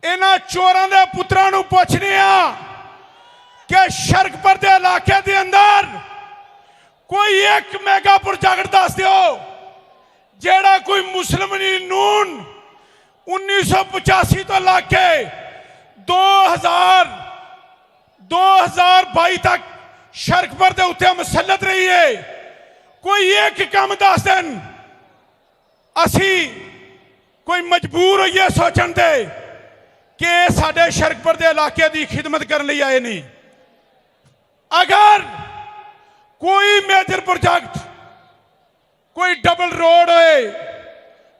इन्हां चोरां दे पुत्रां नूं पुछने आ कि शरकपुर दे इलाके दे अंदर कोई एक मेगा प्रोजेक्ट दस दिओ जेड़ा कोई मुस्लिम नून 1985 तो लाके 2022 तक शरकपुर दे उत्ते मुसलत रही है। कोई एक काम दस दिन असी कोई मजबूर होइए सोचन दे कि साडे शरकपुर दे इलाके दी खिदमत करने लई आए नहीं। अगर कोई मेजर प्रोजेक्ट, कोई डबल रोड होए,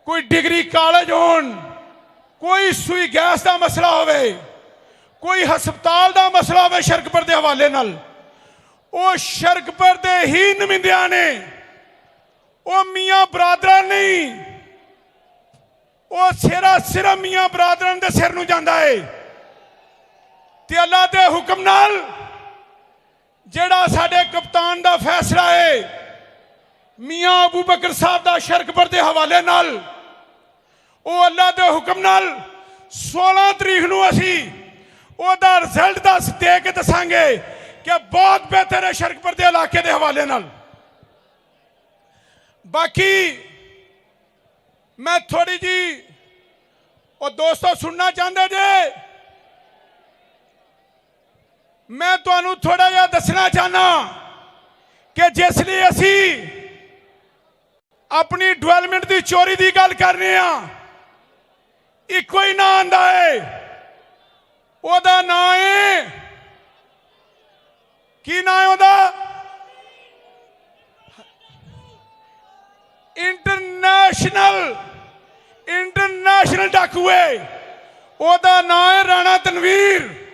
कोई डिग्री कॉलेज होन, कोई सुई गैस का मसला होवे, कोई हस्पताल का मसला होवे शरकपुर के हवाले नाल, वो शरकपुर के ही नुमाइंदियां ने, वो मियाँ बरादर नहीं, वो सिर्फ मियाँ बरादर के सिर नूं जांदा है। ते अल्लाह के हुक्म नाल जेड़ा साडे कप्तान का फैसला है मियाँ अबू बकर साहब का शरकपुर के हवाले नाल, वो अल्लाह के हुक्म नाल 16 तरीक नूं असी ओदा रिजल्ट दे के दसांगे कि बहुत बेहतर है शरकपुर के इलाके के हवाले नाल। बाकी मैं थोड़ी जी और दोस्तों सुनना चाहते जे, मैं तुहानू थोड़ा जिहा दसना चाहना कि जिसलिए असी अपनी डेवलपमेंट की चोरी की गल करने इको ही ना आंदा है, ओदा ना है की ना है ओदा इंटरनेशनल डाकू है, ओदा ना है राणा तनवीर।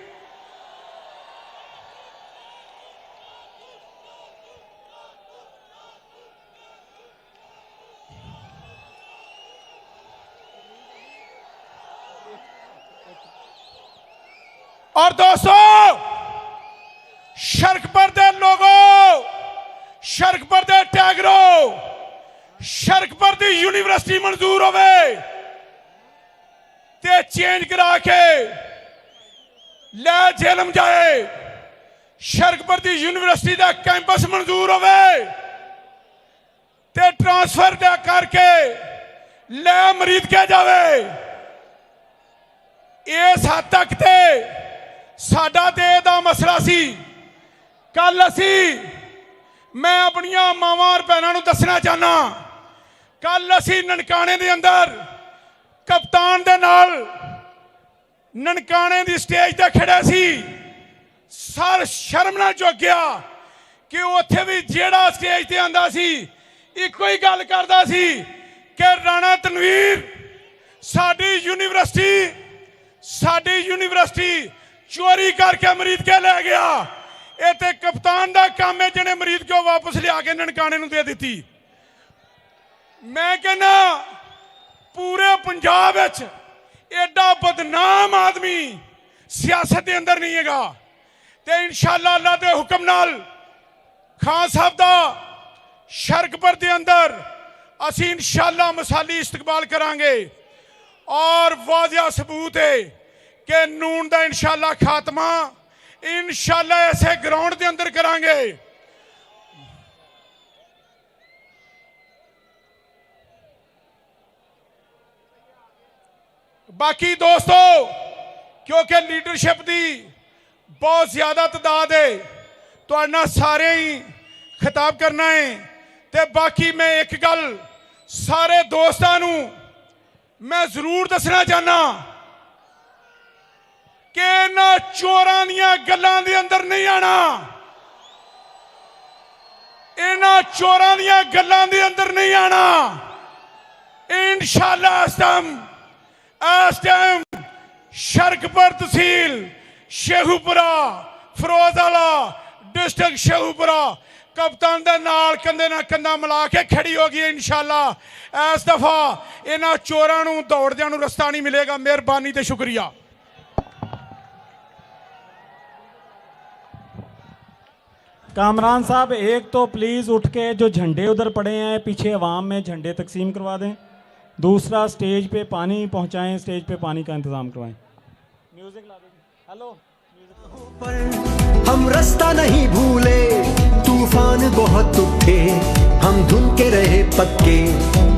और दोस्तों शरकपुर के लोगों, शरकपुर के टैगरों, शरकपुर की यूनिवर्सिटी मंजूर होवे ते चेंज करा के ले जेलम जाए, शरकपुर की यूनिवर्सिटी का कैंपस मंजूर होवे ते ट्रांसफर करके ले मरीद के जावे। इस हद तक ते साडा ते दा मसला सी। कल असी मैं अपनिया मावां और भैनों नूं दसना चाहना, कल असी ननकाने दे अंदर कप्तान दे नाल ननकाने दी स्टेज ते खड़े सी। सर शर्म ना चुक गया कि उत्थे भी जेड़ा स्टेज ते आंदा सी इको ही गल करदा सी कि राणा तनवीर साडी यूनिवर्सिटी चोरी करके मरीद के ले गया। ये तो कप्तान का काम है जिन्हें मरीद को वापस लिया के ननकाने नूं दे दी। मैं कहना पूरे पंजाब एडा बदनाम आदमी सियासत के अंदर नहीं है। तो इंशाअल्लाह अल्लाह के हुक्म नाल खान साहब का शरकपुर के अंदर असी इंशाअल्लाह मिसाली इस्तकबाल करांगे और वाजिया सबूत है कि नून का इंशाअल्लाह खात्मा इंशाअल्लाह ऐसे ग्राउंड के अंदर करांगे। बाकी दोस्तों क्योंकि लीडरशिप की बहुत ज्यादा तादाद है तो ना सारे ही खिताब करना है। तो बाकी मैं एक गल सारे दोस्तों नूं मैं जरूर दसना चाहना कि ना चोरां दियां गल्लां दे अंदर नहीं आना, इन्हां चोरां दियां गल्लां दे अंदर नहीं आना। इंशाअल्लाह इस टाइम शरकपुर तहसील शेखुपुरा फिरोजवाला डिस्ट्रिक्ट शेखुपुरा कप्तान दे नाल कंधे नाल कंधा मिला के खड़ी होगी। इंशाअल्लाह इस दफा इन्हां चोरां नूं दौड़दियां नूं रस्ता नहीं मिलेगा। मेहरबानी ते शुक्रिया। कामरान साहब एक तो प्लीज़ उठ के जो झंडे उधर पड़े हैं पीछे अवाम में झंडे तकसीम करवा दें। दूसरा स्टेज पे पानी पहुंचाएं, स्टेज पे पानी का इंतज़ाम करवाएं। म्यूजिक ला दीजिए। हेलो पर हम रास्ता नहीं भूले, तूफान बहुत उठे, हम धुन के रहे पक्के,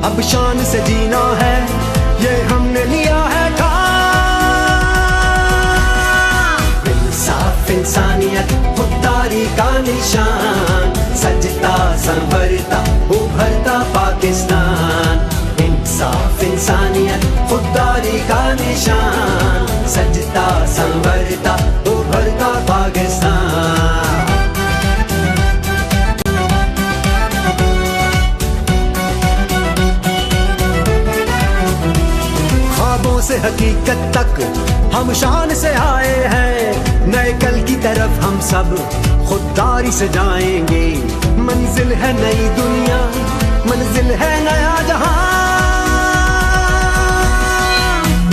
अब शान से जीना है ये हमने लिया है ठान। इंसाफ इंसानियत खुददारी का निशान, सजता संवरता उभरता पाकिस्तान। इंसाफ इंसानियत खुददारी का निशान, सजता संवरता उभरता पाकिस्तान। ख्वाबों से हकीकत तक हम शान से आए हैं, नए कल की तरफ हम सब खुददारी से जाएंगे। मंजिल है नई दुनिया, मंजिल है नया जहां।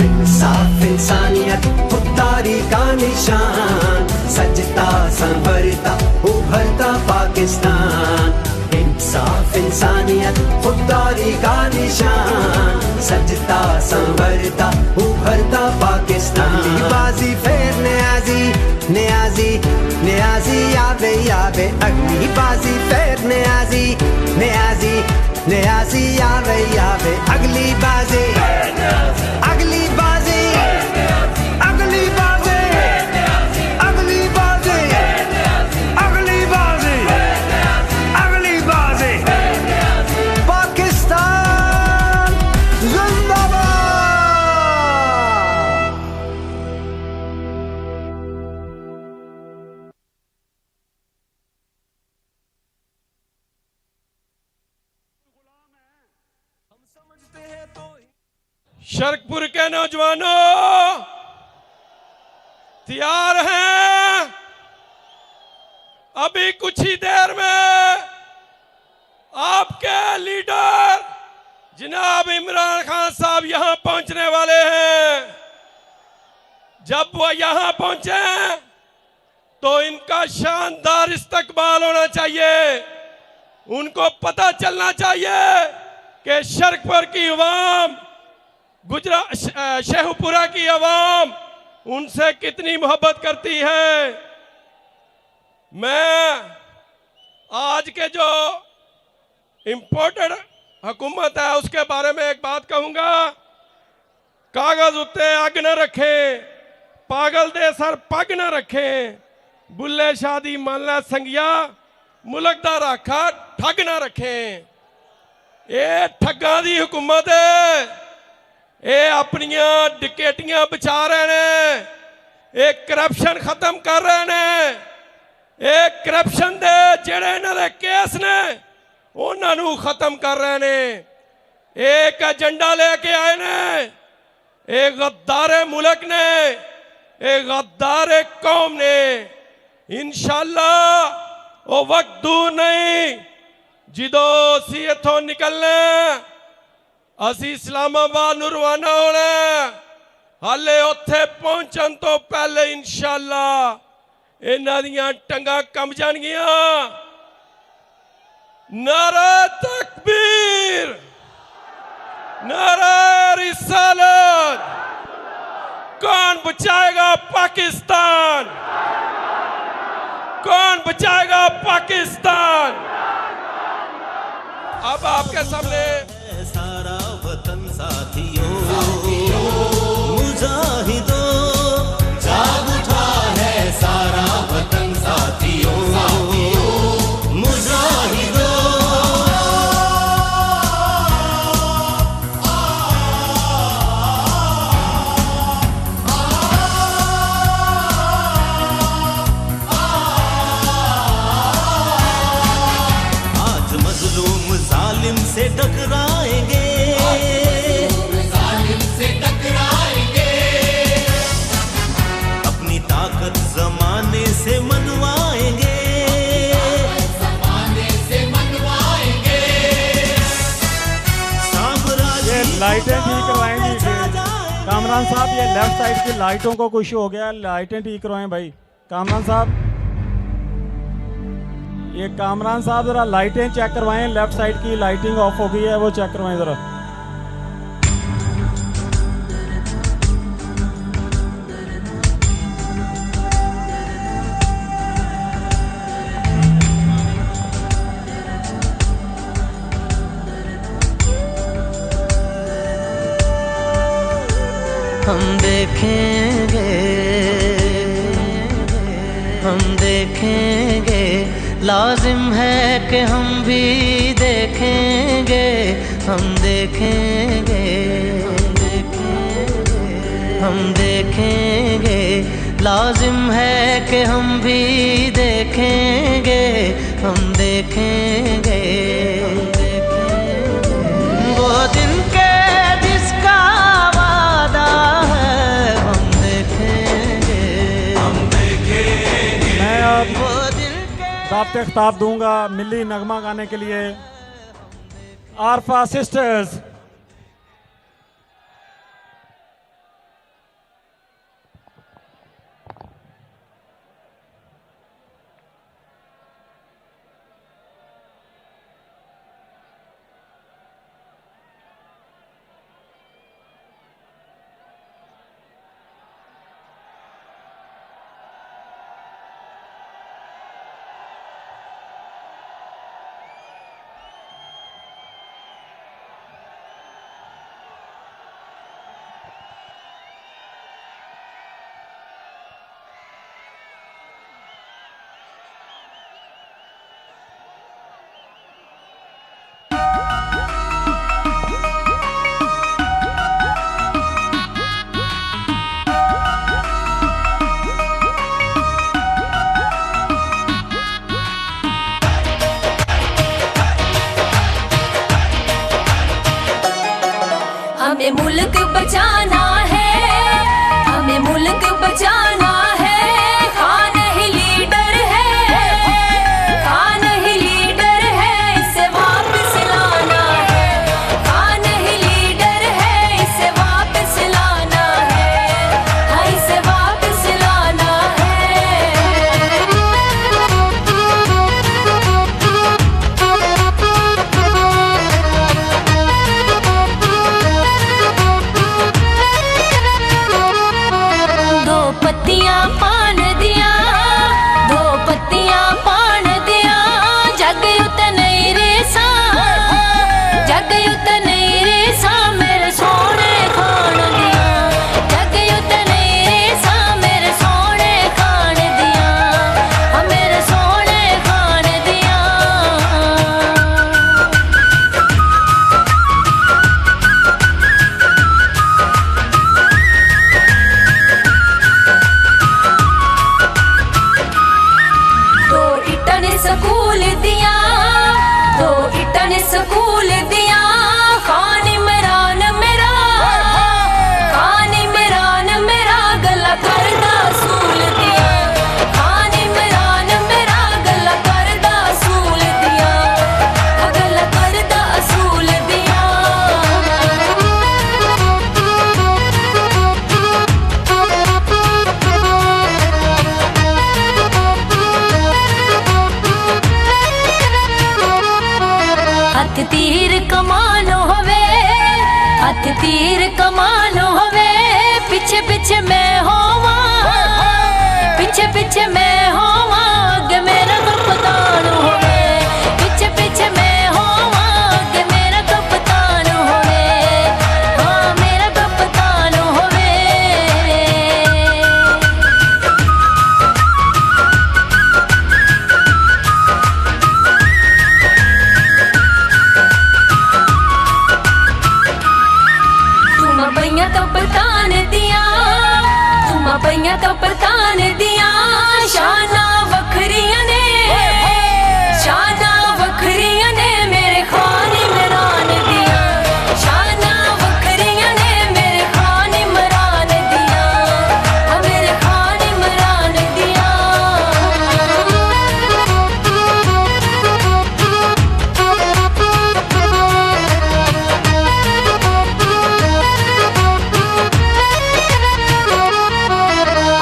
इंसाफ इंसानियत खुददारी का निशान, सजता संवरता उभरता पाकिस्तान। इंसाफ इंसानियत खुददारी का निशान, सजता संवरता उभरता पाकिस्तान। अगली बाजी फिर न्याजी न्याजी न्याजी याबे याबे, अगली बाजी फिर न्याजी न्याजी न्याजी याबे याबे, अगली बाजी अगली बाजी अगली बाजी अगली बाजी अगली बाजी अगली बाजी। पाकिस्तान जिंदाबाद। शरकपुर के नौजवानों तैयार हैं? अभी कुछ ही देर में आपके लीडर जनाब इमरान खान साहब यहां पहुंचने वाले हैं। जब वो यहां पहुंचे तो इनका शानदार इस्तकबाल होना चाहिए। उनको पता चलना चाहिए कि शरकपुर की अवाम, गुजरात शेखुपुरा की अवाम उनसे कितनी मोहब्बत करती है। मैं आज के जो इंपोर्टेड हुकूमत है उसके बारे में एक बात कहूंगा। कागज उत्ते अग न रखें, पागल दे सर पग न रखें, बुल्ले शादी मान लै संगिया, मुल्क दा राखा ठग न रखें। ये ठगा दी हुकूमत है, ये अपनिया डिकेटियां बचा रहे हैं, एक करप्शन खत्म कर रहे हैं। एक करप्शन दे जेड़े इन्हां दे केस ने उन्हां नूं खत्म कर रहे हैं। एक एजेंडा लेके आए ने, एक गद्दारे मुल्क ने, एक गद्दारे कौम ने। इंशाअल्लाह वो वक्त दूर नहीं जिदों असीं इत्थों निकलने, असी इस्लामाबाद नूं रवाना होना। हाले उत्थे पहुंचण तो पहले इंशाअल्लाह इन्हां दियां टंगां कंब जाणगियां। नारा तकबीर, नारा रिसालत। कौन बचाएगा पाकिस्तान? कौन बचाएगा पाकिस्तान? अब आपके सामने सारा वतन साथियों मुजाहिदों, जाग उठा है सारा वतन साथियों मुजाहिदों। आज मजलूम जालिम से टकराएंगे, अपनी ताकत जमाने से मनवाएंगे, ये लाइटें ठीक करवाएंगी। कामरान साहब ये लेफ्ट साइड की लाइटों को कुछ हो गया, लाइटें ठीक करवाएं भाई। कामरान साहब, ये कामरान साहब जरा लाइटें चेक करवाएं, लेफ्ट साइड की लाइटिंग ऑफ हो गई है, वो चेक करवाएं जरा। हम देखेंगे, हम देखेंगे, लाजिम है कि हम भी देखेंगे, हम देखेंगे, हम देखेंगे, लाजिम है कि हम भी देखेंगे, हम देखेंगे, वो दिन के जिसका वादा है, हम देखेंगे, हम देखेंगे, मैं अब वो दिन के ज़ाब्ते खिताब दूंगा मिली नगमा गाने के लिए आरफा सिस्टर्स। हमें मुल्क बचाना है, हमें मुल्क बचाना है, खान ही लीडर है, खान ही लीडर है, इसे वापस लाना है, खान ही लीडर है, इसे वापस लाना है, हाँ इसे वापस लाना दो पत्तियां पान दिया, दो पत्तियां पान दिया, जग युत नहीं रेसा, जग युत नहीं रेसा, मेरे सोने खान दिया, जग युत नहीं रेसा, मेरे सोने खान दिया, हाँ मेरे सोने खान दिया। दो इट्टा ने स्कूल दिया, दो इट्टा ने स्कूल दिया, खान इमरान मेरा, खान इमरान मेरा, गला करदा सूल दिया, खान इमरान मेरा, गला करदा सूल दिया, गला करदा सूल दिया। हथ तीर कमान होवे, हथ तीर कमान होवे, पीछे पीछे मैं होवा, पीछे पीछे मैं होवा, आगे मेरा कप्तान होवे, पीछे पीछे मैं होवा, आगे मेरा कप्तान होवे, हाँ मेरा कप्तान होवे। तुम पैया तो प्रतान दिया, तुम पैया तो प्रतान दिया, शाना वखरिया ने, शाना वखरिया ने, मेरे खान इमरान दिया, शाना वखरिया ने, मेरे खान इमरान दिया, हाँ मेरे खान इमरान दिया।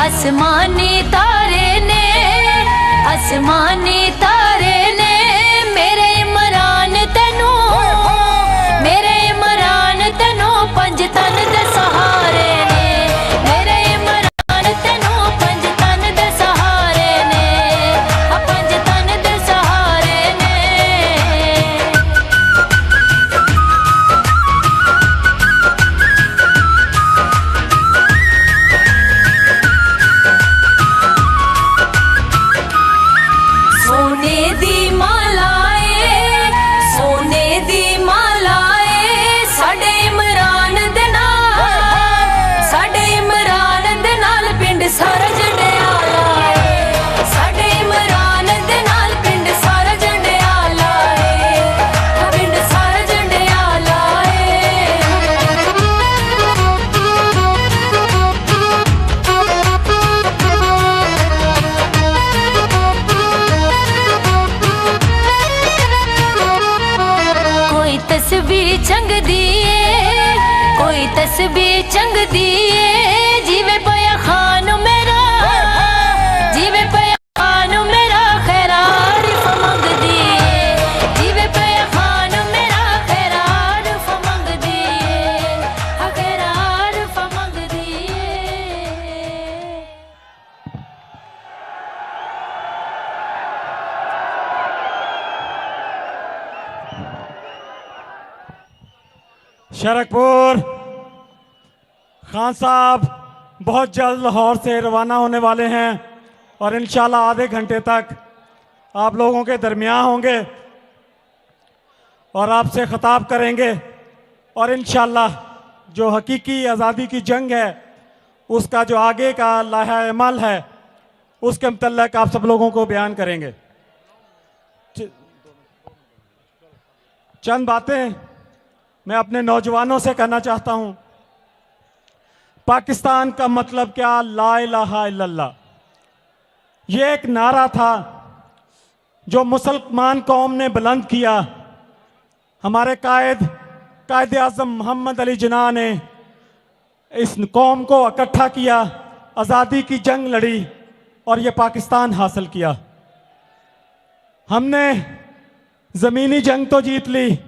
आसमानी तारे ने, आसमानी तारे ने, मेरे इमरान तेनू, मेरे इमरान तेनू, पंज तन दे सहारे ने, मेरे इमरान तेनू, पंज तन दे सहारे ने, हाँ पंज तन दे सहारे ने। शरकपुर खान साहब बहुत जल्द लाहौर से रवाना होने वाले हैं और इंशाल्लाह आधे घंटे तक आप लोगों के दरमियान होंगे और आपसे खिताब करेंगे और इंशाल्लाह जो हकीकी आज़ादी की जंग है उसका जो आगे का लाहा अमल है उसके मुतल्लिक़ आप सब लोगों को बयान करेंगे। चंद बातें मैं अपने नौजवानों से कहना चाहता हूं। पाकिस्तान का मतलब क्या? ला इलाहा इल्लल्लाह। ये एक नारा था जो मुसलमान कौम ने बुलंद किया। हमारे कायद आज़म मोहम्मद अली जिन्ना ने इस कौम को इकट्ठा किया, आज़ादी की जंग लड़ी और ये पाकिस्तान हासिल किया। हमने ज़मीनी जंग तो जीत ली,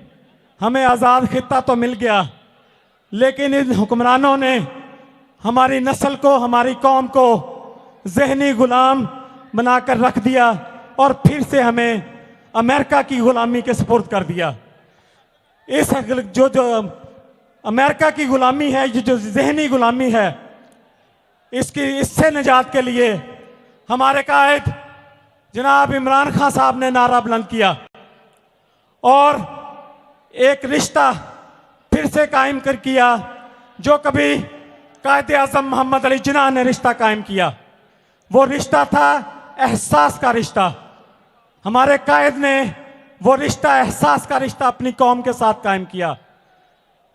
हमें आज़ाद खित्ता तो मिल गया, लेकिन इन हुक्मरानों ने हमारी नस्ल को, हमारी कौम को ज़हनी गुलाम बनाकर रख दिया और फिर से हमें अमेरिका की गुलामी के सुपुर्द कर दिया। इस जो अमेरिका की गुलामी है, ये जो ज़हनी गुलामी है, इससे निजात के लिए हमारे कायद जनाब इमरान खान साहब ने नारा बुलंद किया और एक रिश्ता फिर से कायम कर किया जो कभी कायद आज़म मोहम्मद अली जिन्ना ने रिश्ता कायम किया। वो रिश्ता था एहसास का रिश्ता। हमारे कायद ने वो रिश्ता, एहसास का रिश्ता अपनी कौम के साथ कायम किया।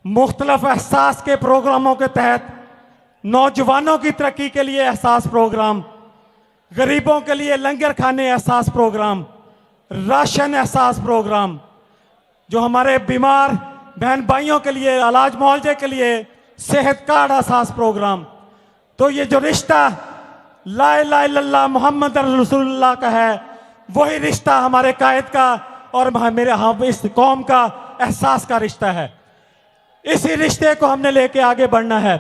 मुख्तलिफ एहसास के प्रोग्रामों के तहत नौजवानों की तरक्की के लिए एहसास प्रोग्राम, गरीबों के लिए लंगर खाने एहसास प्रोग्राम, राशन एहसास प्रोग्राम, जो हमारे बीमार बहन भाइयों के लिए इलाज मुआवजे के लिए सेहत कार्ड एहसास प्रोग्राम। तो ये जो रिश्ता ला इलाहा इल्लल्लाह मोहम्मद रसूलुल्लाह का है, वही रिश्ता हमारे कायद का और इस कौम का एहसास का रिश्ता है। इसी रिश्ते को हमने लेके आगे बढ़ना है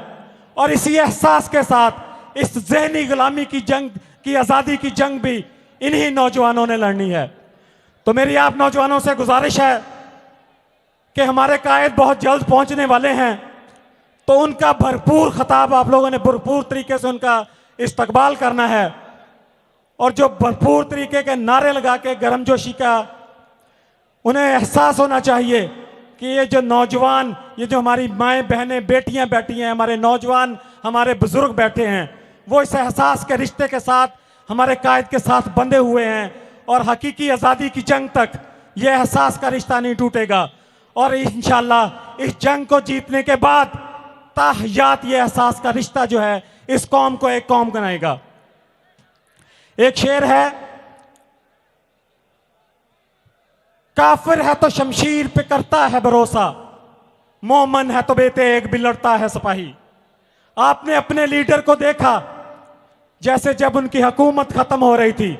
और इसी एहसास के साथ इस ज़हनी गुलामी की जंग की, आज़ादी की जंग भी इन्हीं नौजवानों ने लड़नी है। तो मेरी आप नौजवानों से गुजारिश है कि हमारे कायद बहुत जल्द पहुंचने वाले हैं, तो उनका भरपूर खिताब आप लोगों ने भरपूर तरीके से उनका इस्तकबाल करना है और जो भरपूर तरीके के नारे लगा के गर्मजोशी का उन्हें एहसास होना चाहिए कि ये जो नौजवान, ये जो हमारी माएँ बहनें बेटियां बैठी हैं, हमारे नौजवान, हमारे बुजुर्ग बैठे हैं, वो इस एहसास के रिश्ते के साथ हमारे कायद के साथ बंधे हुए हैं और हकीकी आज़ादी की जंग तक ये एहसास का रिश्ता नहीं टूटेगा। और इंशाअल्लाह इस जंग को जीतने के बाद ताहयात ये एहसास का रिश्ता जो है इस कौम को एक कौम बनाएगा। एक शेर है, काफिर है तो शमशीर पे करता है भरोसा, मोमन है तो बेतेग भी लड़ता है सिपाही। आपने अपने लीडर को देखा जैसे जब उनकी हुकूमत खत्म हो रही थी,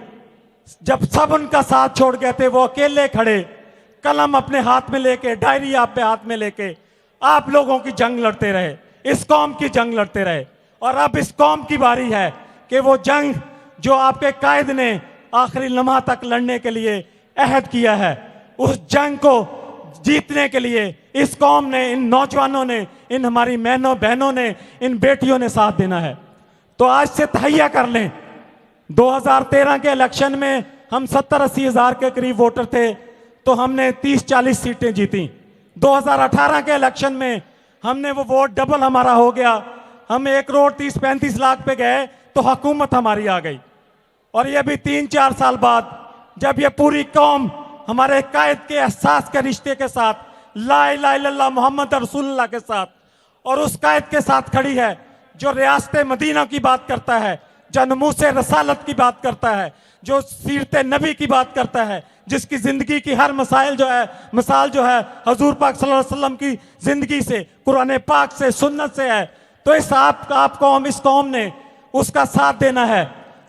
जब सब उनका साथ छोड़ गए थे, वो अकेले खड़े कलम अपने हाथ में लेके, डायरी आप पे हाथ में लेके आप लोगों की जंग लड़ते रहे, इस कौम की जंग लड़ते रहे। और अब इस कौम की बारी है कि वो जंग जो आपके कायद ने आखिरी लम्हा तक लड़ने के लिए अहद किया है, उस जंग को जीतने के लिए इस कौम ने, इन नौजवानों ने, इन हमारी बहनों ने, इन बेटियों ने साथ देना है। तो आज से तहैया कर लें। 2013 के इलेक्शन में हम 70-80 हज़ार के करीब वोटर थे, तो हमने 30-40 सीटें जीती। 2018 के इलेक्शन में हमने वो वोट डबल हमारा हो गया, हम 1 करोड़ 30-35 लाख पे गए, तो हुकूमत हमारी आ गई। और ये भी 3-4 साल बाद जब ये पूरी कौम हमारे कायद के एहसास के रिश्ते के साथ, ला इलाहा इल्लल्लाह मोहम्मद रसूलुल्लाह के साथ, और उस कायद के साथ खड़ी है जो रियासत मदीना की बात करता है, जो नमूस रसालत की बात करता है, जो सीरत नबी की बात करता है, जिसकी ज़िंदगी की हर मिसाल जो है हजूर पाक सल्लल्लाहु अलैहि वसल्लम की ज़िंदगी से, कुरान पाक से, सुन्नत से है। तो इस इस कौम ने उसका साथ देना है।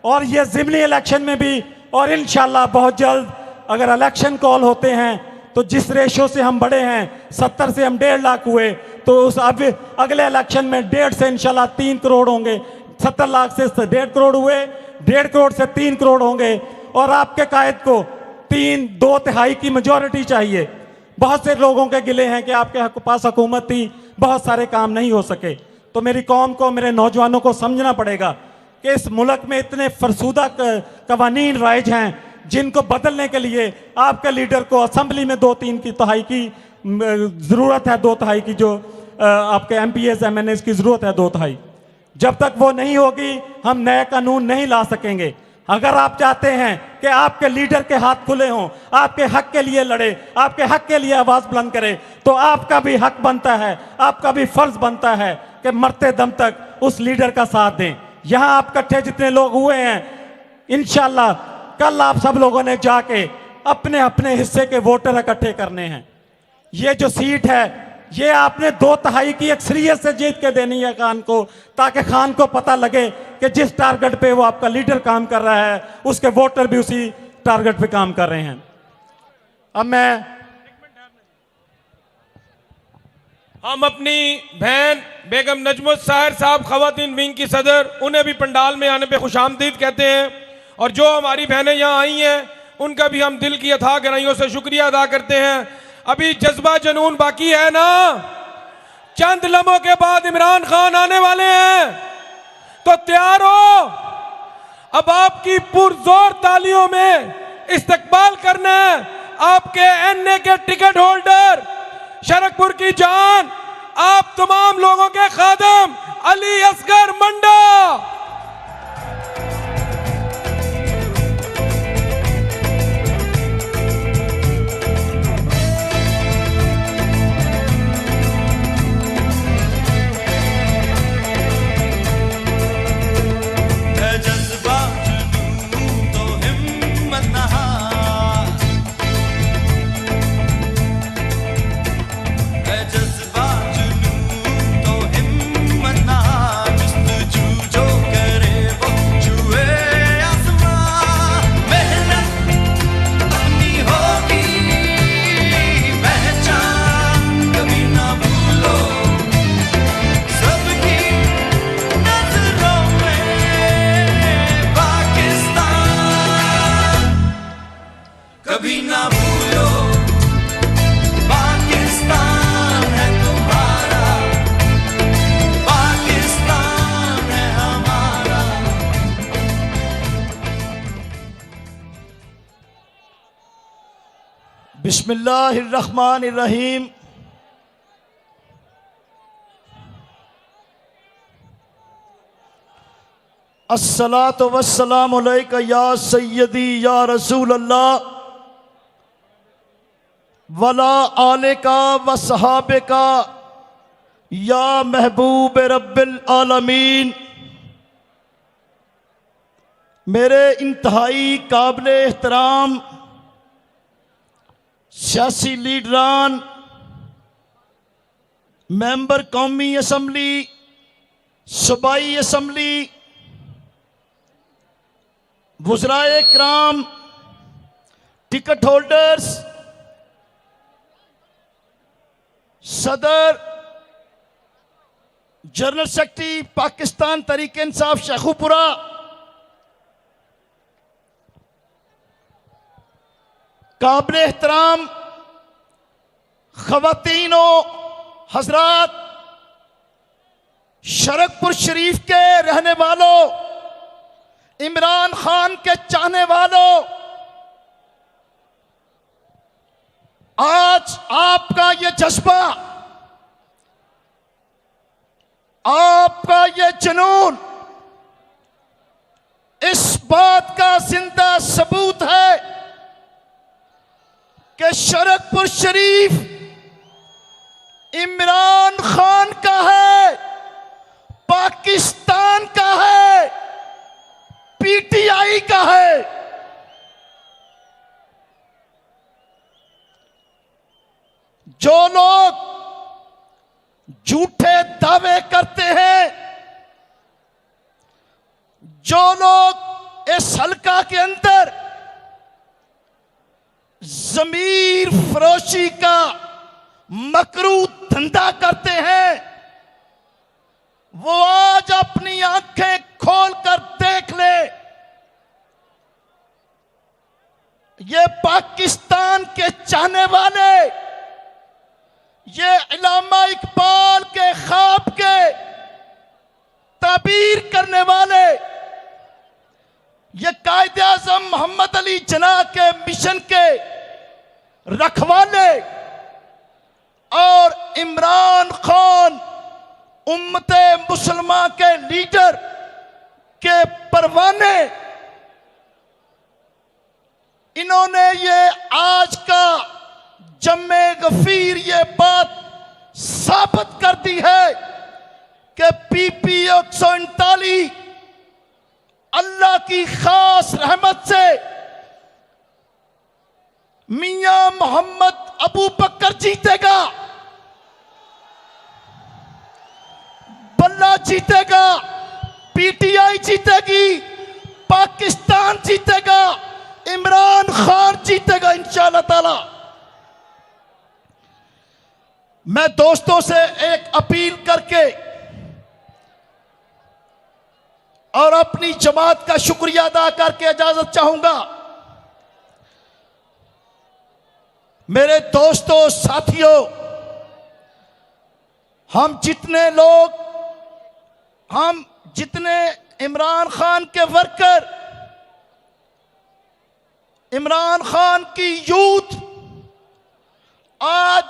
और ये ज़िमनी इलेक्शन में भी, और इंशाअल्लाह बहुत जल्द अगर इलेक्शन कॉल होते हैं तो जिस रेशो से हम बढ़े हैं, 70 से हम 1.5 लाख हुए, तो उस अब अगले इलेक्शन में 1.5 से इंशाल्लाह 3 करोड़ होंगे। 70 लाख से 1.5 करोड़ हुए, 1.5 करोड़ से 3 करोड़ होंगे। और आपके कायद को 2/3 की मेजॉरिटी चाहिए। बहुत से लोगों के गिले हैं कि आपके पास हुकूमत थी, बहुत सारे काम नहीं हो सके। तो मेरी कौम को, मेरे नौजवानों को समझना पड़ेगा कि इस मुल्क में इतने फरसूदा कवानीन राइज हैं जिनको बदलने के लिए आपके लीडर को असेंबली में 2/3 की तिहाई की ज़रूरत है, 2/3 की जो आपके MPs MNAs की ज़रूरत है, 2/3। जब तक वो नहीं होगी हम नए कानून नहीं ला सकेंगे। अगर आप चाहते हैं कि आपके लीडर के हाथ खुले हों, आपके हक के लिए लड़े, आपके हक के लिए आवाज़ बुलंद करे, तो आपका भी हक बनता है, आपका भी फर्ज बनता है कि मरते दम तक उस लीडर का साथ दें। यहाँ आप इकट्ठे जितने लोग हुए हैं, इंशाल्लाह कल आप सब लोगों ने जाके अपने अपने हिस्से के वोटर इकट्ठे करने हैं। ये जो सीट है ये आपने 2/3 की अक्सरियत से जीत के देनी है खान को, ताकि खान को पता लगे कि जिस टारगेट पे वो आपका लीडर काम कर रहा है उसके वोटर भी उसी टारगेट पे काम कर रहे हैं। अब हम अपनी बहन बेगम नजमुत साहिर साहब खवातीन विंग की सदर, उन्हें भी पंडाल में आने पे खुशामदीद कहते हैं, और जो हमारी बहनें यहाँ आई हैं उनका भी हम दिल की अथाह गहराइयों से शुक्रिया अदा करते हैं। अभी जज्बा जुनून बाकी है ना, चंद लम्हों के बाद इमरान खान आने वाले हैं, तो तैयार हो। अब आपकी पुरजोर तालियों में इस्तकबाल करना है आपके NA के टिकट होल्डर, शरकपुर की जान, आप तमाम लोगों के खादम अली असगर मंडा। कभी ना भूलो पाकिस्तान है तुम्हारा, पाकिस्तान है हमारा। बिस्मिल्लाहिर्रहमानिर्रहीम। अस्सलातु वस्सलामु अलैका या सय्यदी या रसूल अल्लाह वला आले का व सहाबे का या महबूब रब्बिल आलमीन। मेरे इंतहाई काबिल एहतराम सियासी लीडरान, मेंबर कौमी असम्बली, सूबाई असम्बली, वज़राए किराम, टिकट होल्डर्स, सदर, जनरल सेक्रेटरी पाकिस्तान तहरीक इंसाफ शेखुपुरा, काबिल एहतराम ख़वातीनों हजरात, शरकपुर शरीफ के रहने वालों, इमरान खान के चाहने वालों, आज आपका ये जज्बा, आपका ये जुनून इस बात का जिंदा सबूत है कि शरकपुर शरीफ इमरान खान का है, पाकिस्तान का है, PTI का है। जो लोग झूठे दावे करते हैं, जो लोग इस हल्का के अंदर ज़मीर फरोशी का मकरू धंधा करते हैं, वो आज अपनी आंखें खोल कर देख ले। ये पाकिस्तान के चाहने वाले वाले, ये कायदे आज़म मोहम्मद अली जिन्नाह के मिशन के रखवाले और इमरान खान उम्मते मुसलमान के लीडर के परवाने, इन्होंने ये आज का जम्मे गफीर ये बात साबित कर दी है कि PP 139 अल्लाह की खास रहमत से मियां मोहम्मद अबू बकर जीतेगा, बल्ला जीतेगा, PTI जीतेगी, पाकिस्तान जीतेगा, इमरान खान जीतेगा इंशाअल्लाह ताला। मैं दोस्तों से एक अपील करके और अपनी जमात का शुक्रिया अदा करके इजाजत चाहूंगा। मेरे दोस्तों, साथियों, हम जितने इमरान खान के वर्कर, इमरान खान की यूथ आज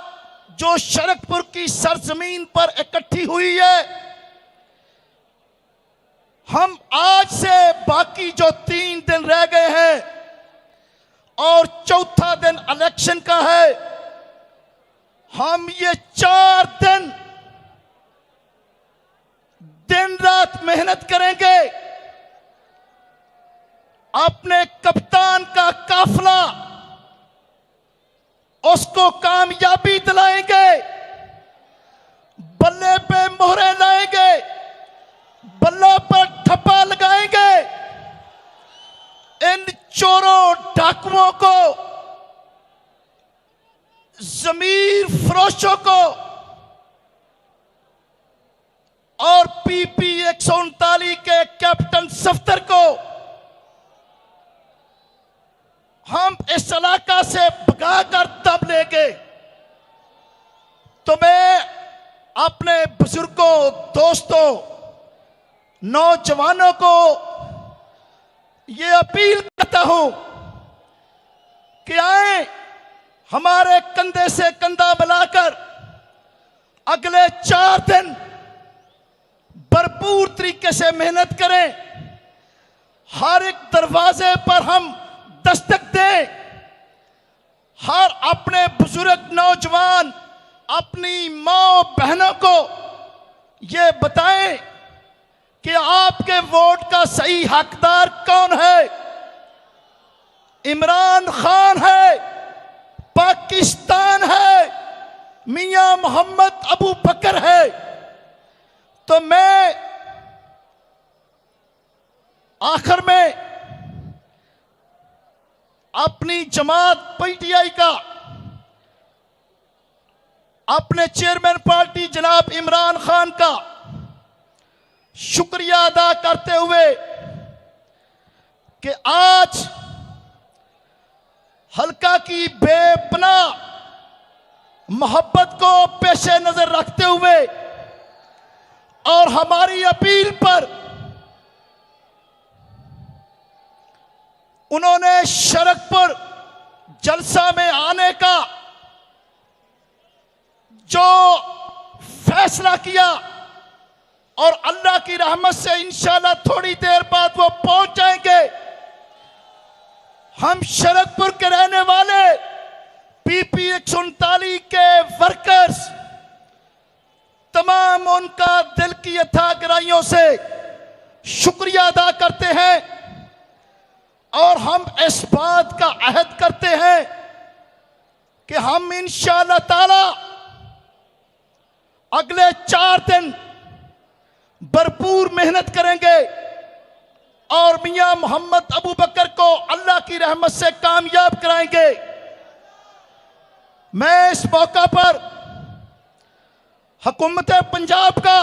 जो शरकपुर की सरजमीन पर इकट्ठी हुई है, हम आज से बाकी जो 3 दिन रह गए हैं और चौथा दिन इलेक्शन का है, हम ये 4 दिन रात मेहनत करेंगे। अपने कप्तान का काफिला उसको कामयाबी दिलाएंगे, बल्ले पे मोहरे लाएंगे, बल्ला पर ठप्पा लगाएंगे, इन चोरों डाकुओं को, जमीर फरोशों को और PP 139 के कैप्टन सफ्तर को हम इस इलाका से भगाकर तब लेंगे। तो मैं अपने बुजुर्गों, दोस्तों, नौजवानों को ये अपील करता हूं कि आए, हमारे कंधे से कंधा मिलाकर अगले 4 दिन भरपूर तरीके से मेहनत करें। हर एक दरवाजे पर हम दस्तक दें, हर अपने बुजुर्ग नौजवान अपनी माँ बहनों को ये बताएं कि आपके वोट का सही हकदार कौन है। इमरान खान है, पाकिस्तान है, मियां मोहम्मद अबू बकर है। तो मैं आखिर में अपनी जमात PTI का, अपने चेयरमैन पार्टी जनाब इमरान खान का शुक्रिया अदा करते हुए कि आज हल्का की बेपनाह मोहब्बत को पेशे नजर रखते हुए और हमारी अपील पर उन्होंने शरकपुर जलसा में आने का जो फैसला किया और अल्लाह की रहमत से इंशाअल्लाह थोड़ी देर बाद वो पहुंच जाएंगे। हम शरकपुर के रहने वाले PP 139 के वर्कर्स तमाम उनका दिल की अथाह गहराइयों से शुक्रिया अदा करते हैं और हम इस बात का अहद करते हैं कि हम इंशाअल्लाह ताला अगले 4 दिन भरपूर मेहनत करेंगे और मियां मोहम्मद अबू बकर को अल्लाह की रहमत से कामयाब कराएंगे। मैं इस मौका पर हुकूमत पंजाब का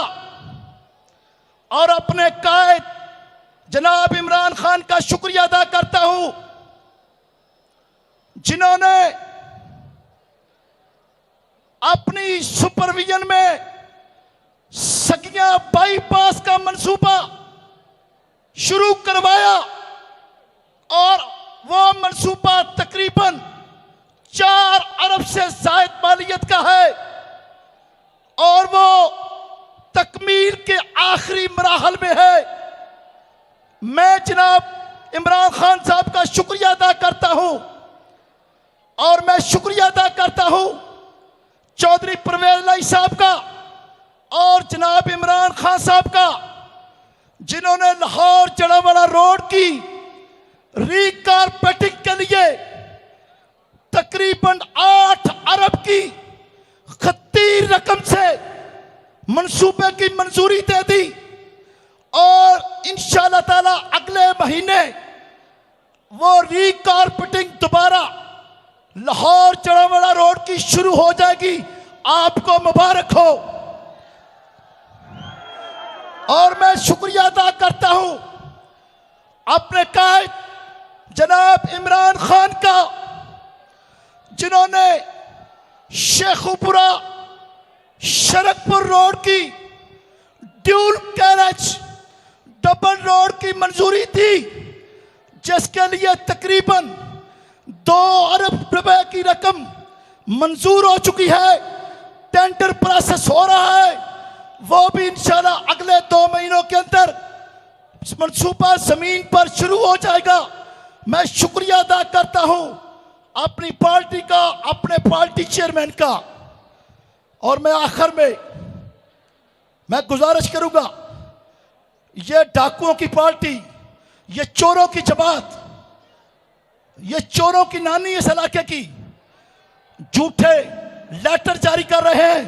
और अपने कायद जनाब इमरान खान का शुक्रिया अदा करता हूं, जिन्होंने अपनी सुपरविजन में सगिया बाईपास का मंसूबा शुरू करवाया और वो मंसूबा तकरीबन 4 अरब से जायद मालियत का है और वो तकमील के आखिरी मराहल में है। मैं जनाब इमरान खान साहब का शुक्रिया अदा करता हूं और मैं शुक्रिया अदा करता हूं चौधरी परवेज लाई साहब का और जनाब इमरान खान साहब का, जिन्होंने लाहौर जड़ावाला रोड की रीकारपेटिंग के लिए तकरीबन 8 अरब की खत्ती रकम से मंसूबे की मंजूरी दे दी और इंशाअल्लाह ताला अगले महीने वो रीकारपेटिंग दोबारा लाहौर जड़ावाला रोड की शुरू हो जाएगी। आपको मुबारक हो। और मैं शुक्रिया अदा करता हूं अपने कायद जनाब इमरान खान का, जिन्होंने शेखुपुरा शरकपुर रोड की ड्यूल कैरेज डबल रोड की मंजूरी दी, जिसके लिए तकरीबन 2 अरब रुपए की रकम मंजूर हो चुकी है। टेंडर प्रोसेस हो रहा है, वो भी इंशाल्लाह अगले 2 महीनों के अंदर मंसूबा जमीन पर शुरू हो जाएगा। मैं शुक्रिया अदा करता हूं अपनी पार्टी का, अपने पार्टी चेयरमैन का। और मैं आखिर में मैं गुजारिश करूंगा, ये डाकुओं की पार्टी, ये चोरों की जमात, ये चोरों की नानी इस इलाके की, झूठे लेटर जारी कर रहे हैं,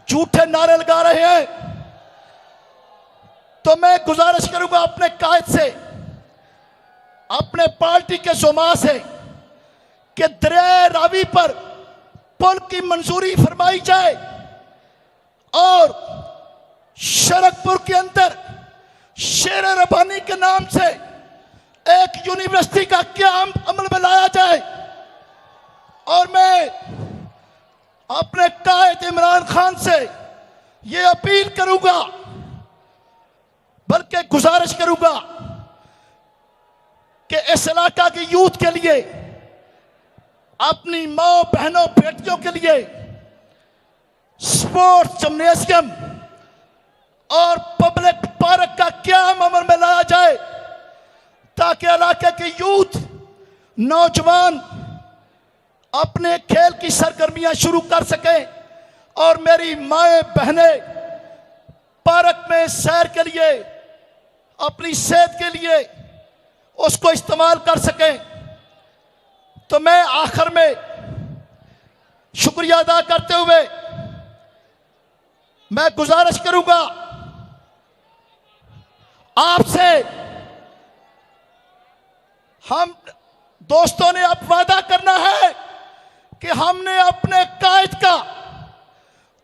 झूठे नारे लगा रहे हैं। तो मैं गुजारिश करूंगा अपने कायद से, अपने पार्टी के जुमा से कि दरिया रावी पर पुल की मंजूरी फरमाई जाए और शरकपुर के अंदर शेर रबानी के नाम से एक यूनिवर्सिटी का क्याम अमल में लाया जाए। और मैं अपने कायद इमरान खान से ये अपील करूंगा, बल्कि गुजारिश करूंगा कि इस इलाका की यूथ के लिए, अपनी माँ बहनों बेटियों के लिए स्पोर्ट्स जिम्नेशियम और पब्लिक पार्क का क्याम अमल में लाया जाए, ताकि इलाके के यूथ नौजवान अपने खेल की सरगर्मियां शुरू कर सकें और मेरी माएँ बहनें पार्क में सैर के लिए, अपनी सेहत के लिए उसको इस्तेमाल कर सकें। तो मैं आखिर में शुक्रिया अदा करते हुए मैं गुजारिश करूंगा आपसे, हम दोस्तों ने अब वादा करना है कि हमने अपने कायद का,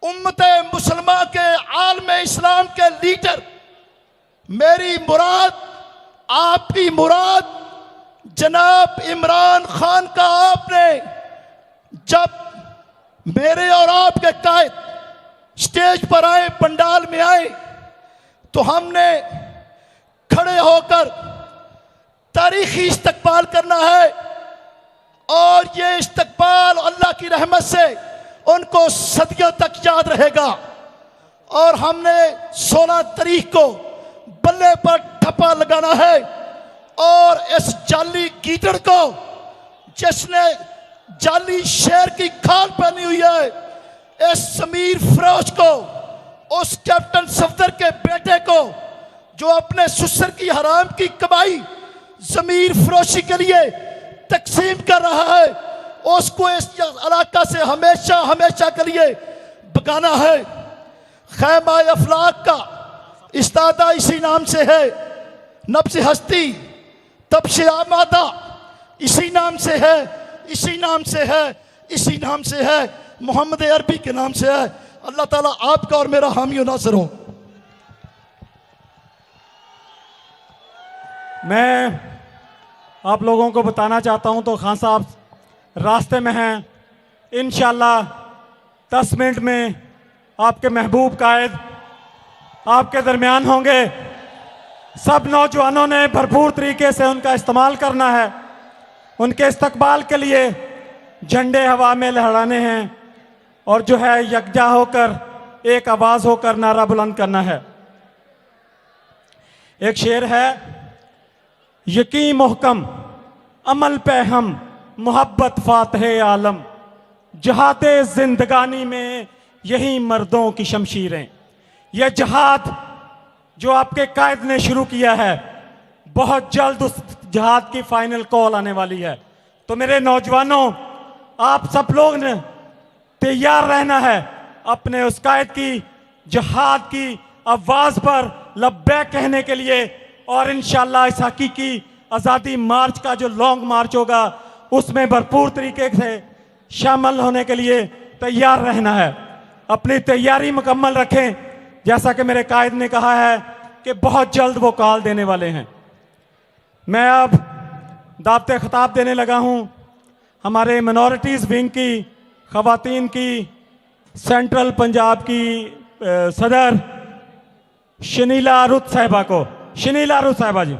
उम्मत मुसलमान के, आलम इस्लाम के लीडर, मेरी मुराद आपकी मुराद जनाब इमरान खान का, आपने जब मेरे और आपके कायद स्टेज पर आए, पंडाल में आए, तो हमने खड़े होकर तारीखी इस्तकबाल करना है और ये इस्तकबाल अल्लाह की रहमत से उनको सदियों तक याद रहेगा। और हमने 16 तारीख को बल्ले पर ठप्पा लगाना है और इस जाली गीदड़ को, जिसने जाली शेर की खाल पहनी हुई है, इस समीर फरोज को, उस कैप्टन सफदर के बेटे को, जो अपने ससुर की हराम की कमाई जमीर फरोशी के लिए तकसीम कर रहा है, उसको इस इलाका से हमेशा हमेशा के लिए भगाना है। खैमा अफलाक का इस्तादा इसी नाम से है, नब्ज़ हस्ती तब्श आमादा इसी नाम से है, इसी नाम से है, इसी नाम से है, मोहम्मद अरबी के नाम से है। अल्लाह ताला आपका और मेरा हामी और नासिर हो। मैं आप लोगों को बताना चाहता हूं, तो खान साहब रास्ते में हैं, इंशाल्लाह 10 मिनट में आपके महबूब कायद आपके दरमियान होंगे। सब नौजवानों ने भरपूर तरीके से उनका इस्तेमाल करना है। उनके इस्तकबाल के लिए झंडे हवा में लहराने हैं और जो है यकजा होकर एक आवाज होकर नारा बुलंद करना है। एक शेर है, यकीन मोहकम अमल पे हम मोहब्बत फातह आलम, जहाते जिंदगानी में यही मर्दों की शमशीरें। यह जहाद जो आपके कायद ने शुरू किया है, बहुत जल्द उस जहाद की फाइनल कॉल आने वाली है। तो मेरे नौजवानों, आप सब लोग ने तैयार रहना है अपने उस कायद की जहाद की आवाज पर लब्बैक कहने के लिए, और इंशाअल्लाह इस हकीकी आज़ादी मार्च का जो लॉन्ग मार्च होगा उसमें भरपूर तरीके से शामिल होने के लिए तैयार रहना है। अपनी तैयारी मुकम्मल रखें। जैसा कि मेरे कायद ने कहा है कि बहुत जल्द वो कॉल देने वाले हैं। मैं अब दावते खिताब देने लगा हूं हमारे मिनॉरिटीज़ विंग की ख़वातीन की सेंट्रल पंजाब की सदर शनीला रुत साहिबा को। शनीला रुत साहिबा जी।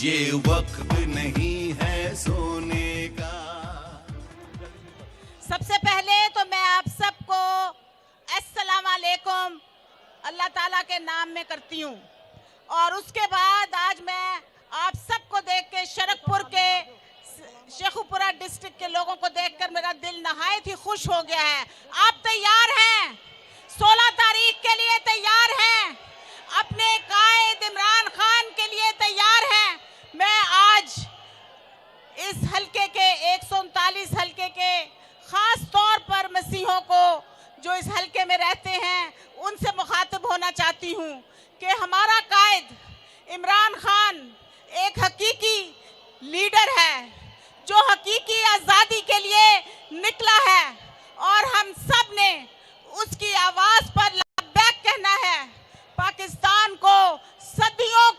ये वक्त नहीं है सोने का। सबसे पहले तो मैं आप सबको अस्सलाम वालेकुम अल्लाह ताला के नाम में करती हूँ, और उसके बाद आज मैं आप सबको देख के शरकपुर के शेखुपुरा डिस्ट्रिक्ट के लोगों को देखकर मेरा दिल नहायत ही खुश हो गया है। आप तैयार हैं? 16 तारीख के लिए तैयार हैं? अपने कायद इमरान खान के लिए तैयार हैं? मैं आज इस हलके के 139 हलके के खास तौर पर मसीहों को जो इस हलके में रहते हैं उनसे मुखातिब होना चाहती हूँ कि हमारा कायद इमरान खान एक हकीकी लीडर है जो हकीकी आज़ादी के लिए निकला है, और हम सब ने उसकी आवाज़ पर लब्बैक कहना है। पाकिस्तान को सदियों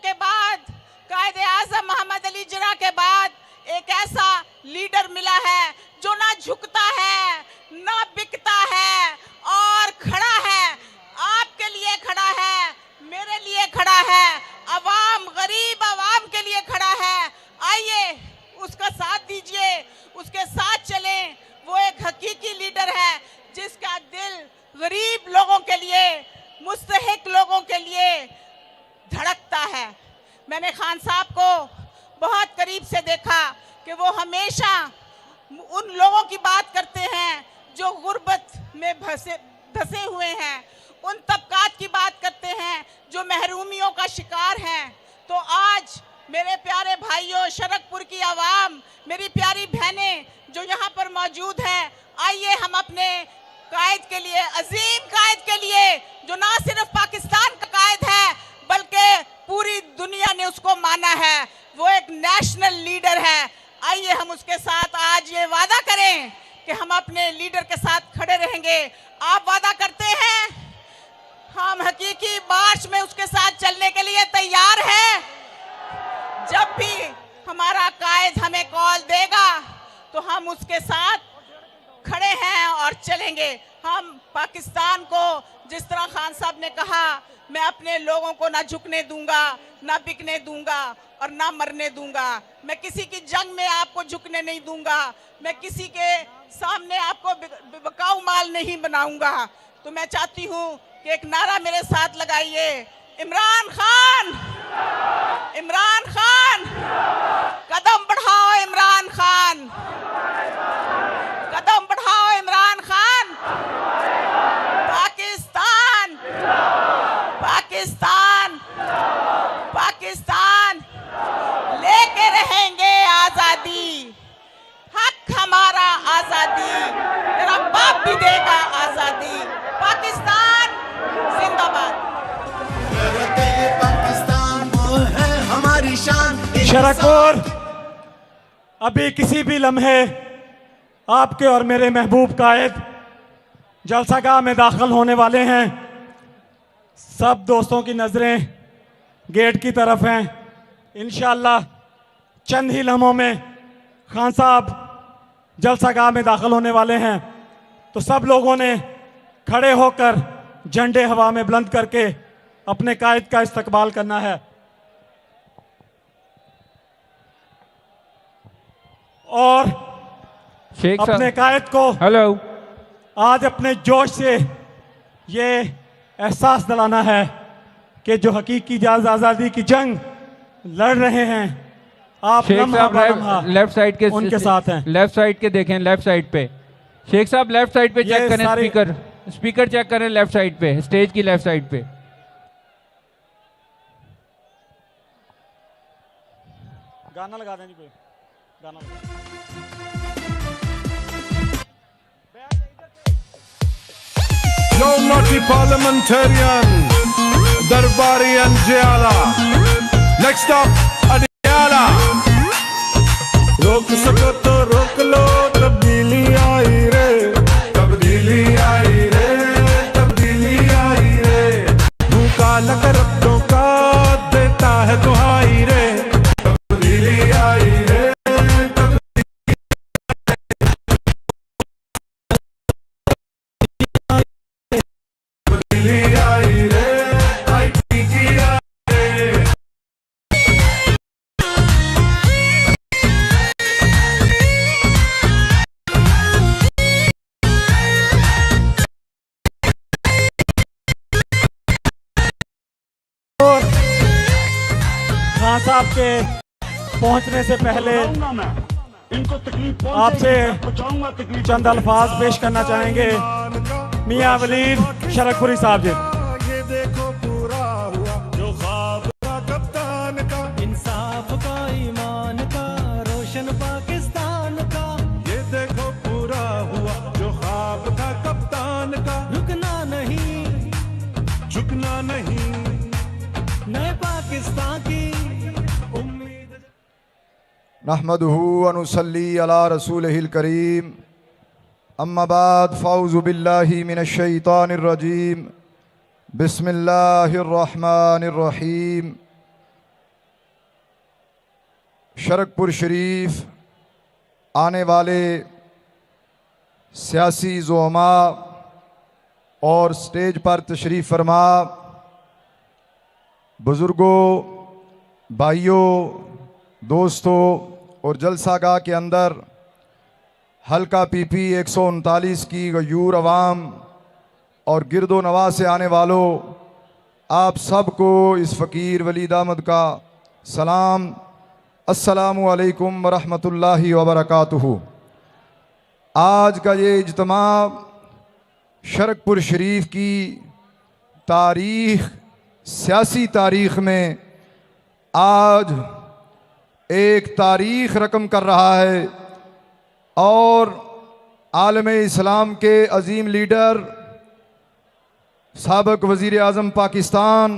के बाद कायदे आज़म मोहम्मद अली जिन्ना के बाद एक ऐसा लीडर मिला है जो ना झुकता है ना बिकता है और खड़ा है। आपके लिए खड़ा है, मेरे लिए खड़ा है, अवाम गरीब अवाम के लिए खड़ा है। आइए उसका साथ दीजिए, उसके साथ चलें। वो एक हकीकी लीडर है जिसका दिल गरीब लोगों के लिए, मुस्तहिक लोगों के लिए धड़कता है। मैंने खान साहब को बहुत करीब से देखा कि वो हमेशा उन लोगों की बात करते हैं जो गुर्बत में धंसे हुए हैं, उन तबकात की बात करते हैं जो महरूमियों का शिकार हैं। तो आज मेरे प्यारे भाइयों, शरकपुर की आवाम, मेरी प्यारी बहनें जो यहाँ पर मौजूद हैं, आइए हम अपने कायद के लिए, अजीम कायद के लिए, जो ना सिर्फ पाकिस्तान का कायद है बल्कि पूरी दुनिया ने उसको माना है, वो एक नेशनल लीडर है। आइए हम उसके साथ आज ये वादा करें कि हम अपने लीडर के साथ खड़े रहेंगे। आप वादा करते हैं? हम हकीकी मार्च में उसके साथ चलने के लिए तैयार हैं। जब भी हमारा कायद हमें कॉल देगा तो हम उसके साथ खड़े हैं और चलेंगे। हम पाकिस्तान को, जिस तरह खान साहब ने कहा, मैं अपने लोगों को ना झुकने दूंगा, ना बिकने दूंगा और ना मरने दूंगा। मैं किसी की जंग में आपको झुकने नहीं दूंगा, मैं किसी के सामने आपको बिकाऊ माल नहीं बनाऊंगा। तो मैं चाहती हूँ कि एक नारा मेरे साथ लगाइए, इमरान खान, इमरान खान, कदम बढ़ाओ इमरान खान, कदम बढ़ाओ इमरान खान। पाकिस्तान, पाकिस्तान, पाकिस्तान लेके रहेंगे आजादी। हक हमारा आजादी, तेरा बाप भी देगा आजादी। पाकिस्तान जिंदाबाद। पाकिस्तान शरकपुर अभी किसी भी लम्हे आपके और मेरे महबूब कायद जलसागाह में दाखिल होने वाले हैं। सब दोस्तों की नज़रें गेट की तरफ हैं। इंशाअल्लाह चंद ही लम्हों में खान साहब जलसागाह में दाखिल होने वाले हैं। तो सब लोगों ने खड़े होकर झंडे हवा में बुलंद करके अपने कायद का इस्तकबाल करना है। और शेख साहब अपने कायद को हेलो आज अपने जोश से ये एहसास दिलाना है कि जो हकीकी आज़ादी की जंग लड़ रहे हैं आप शेख लम्हा साहब ब लम्हा लेफ्ट साइड के उनके साथ हैं। लेफ्ट साइड के देखें, लेफ्ट साइड पे शेख साहब लेफ्ट साइड पे ये चेक करें, सारे- स्पीकर चेक करें लेफ्ट साइड पे, स्टेज की लेफ्ट साइड पे। गाना लगा दें जी, कोई गाना लगा। Yo naughty parliamentarian Darbari and Jayala. Next up Adiala. रोक सको तो रोक लो, तब्दीली आई रे, तब्दीली आई रे, तब्दीली आई रे। मुंह काला कर अपनों का देता है दुहाई रे, तब्दीली आई रे, तब्दीली आई रे, ITT आई रे। खान साहब के पहुंचने से पहले आपसे चंद अल्फाज पेश करना चाहेंगे मियां वलीद शरकपुरी साहब जी। ये देखो पूरा हुआ जो ख्वाब था कप्तान का, इंसाफ का, ईमान का, रोशन पाकिस्तान का। ये देखो पूरा हुआ जो ख्वाब था कप्तान का, रुकना नहीं, झुकना नहीं, नए पाकिस्तान की उम्मीद। नहमदुहु व नुसल्ली अला रसूलिहिल करीम, अम्मा बाद फ़ाउज़ु बिल्लाहि मिनश शैतानिर रजीम, बिस्मिल्लाहिर रहमानिर रहीम। शरकपुर शरीफ आने वाले सियासी ज़ुअमा और स्टेज पर तशरीफ़ फरमा बुज़ुर्गों, भाइयों, दोस्तों और जलसागाह के अंदर हल्का PP 139 की गयूर अवाम और गिरदो नवा से आने वालों, आप सबको इस फ़कीर वलीद अहमद का सलाम, अस्सलामु अलैकुम व रहमतुल्लाहि व बरकातुहू। आज का ये इज्तिमा शरकपुर शरीफ की तारीख़, सियासी तारीख़ में आज एक तारीख़ रकम कर रहा है और आलम इस्लाम के अजीम लीडर साबिक़ वज़ीर आज़म पाकिस्तान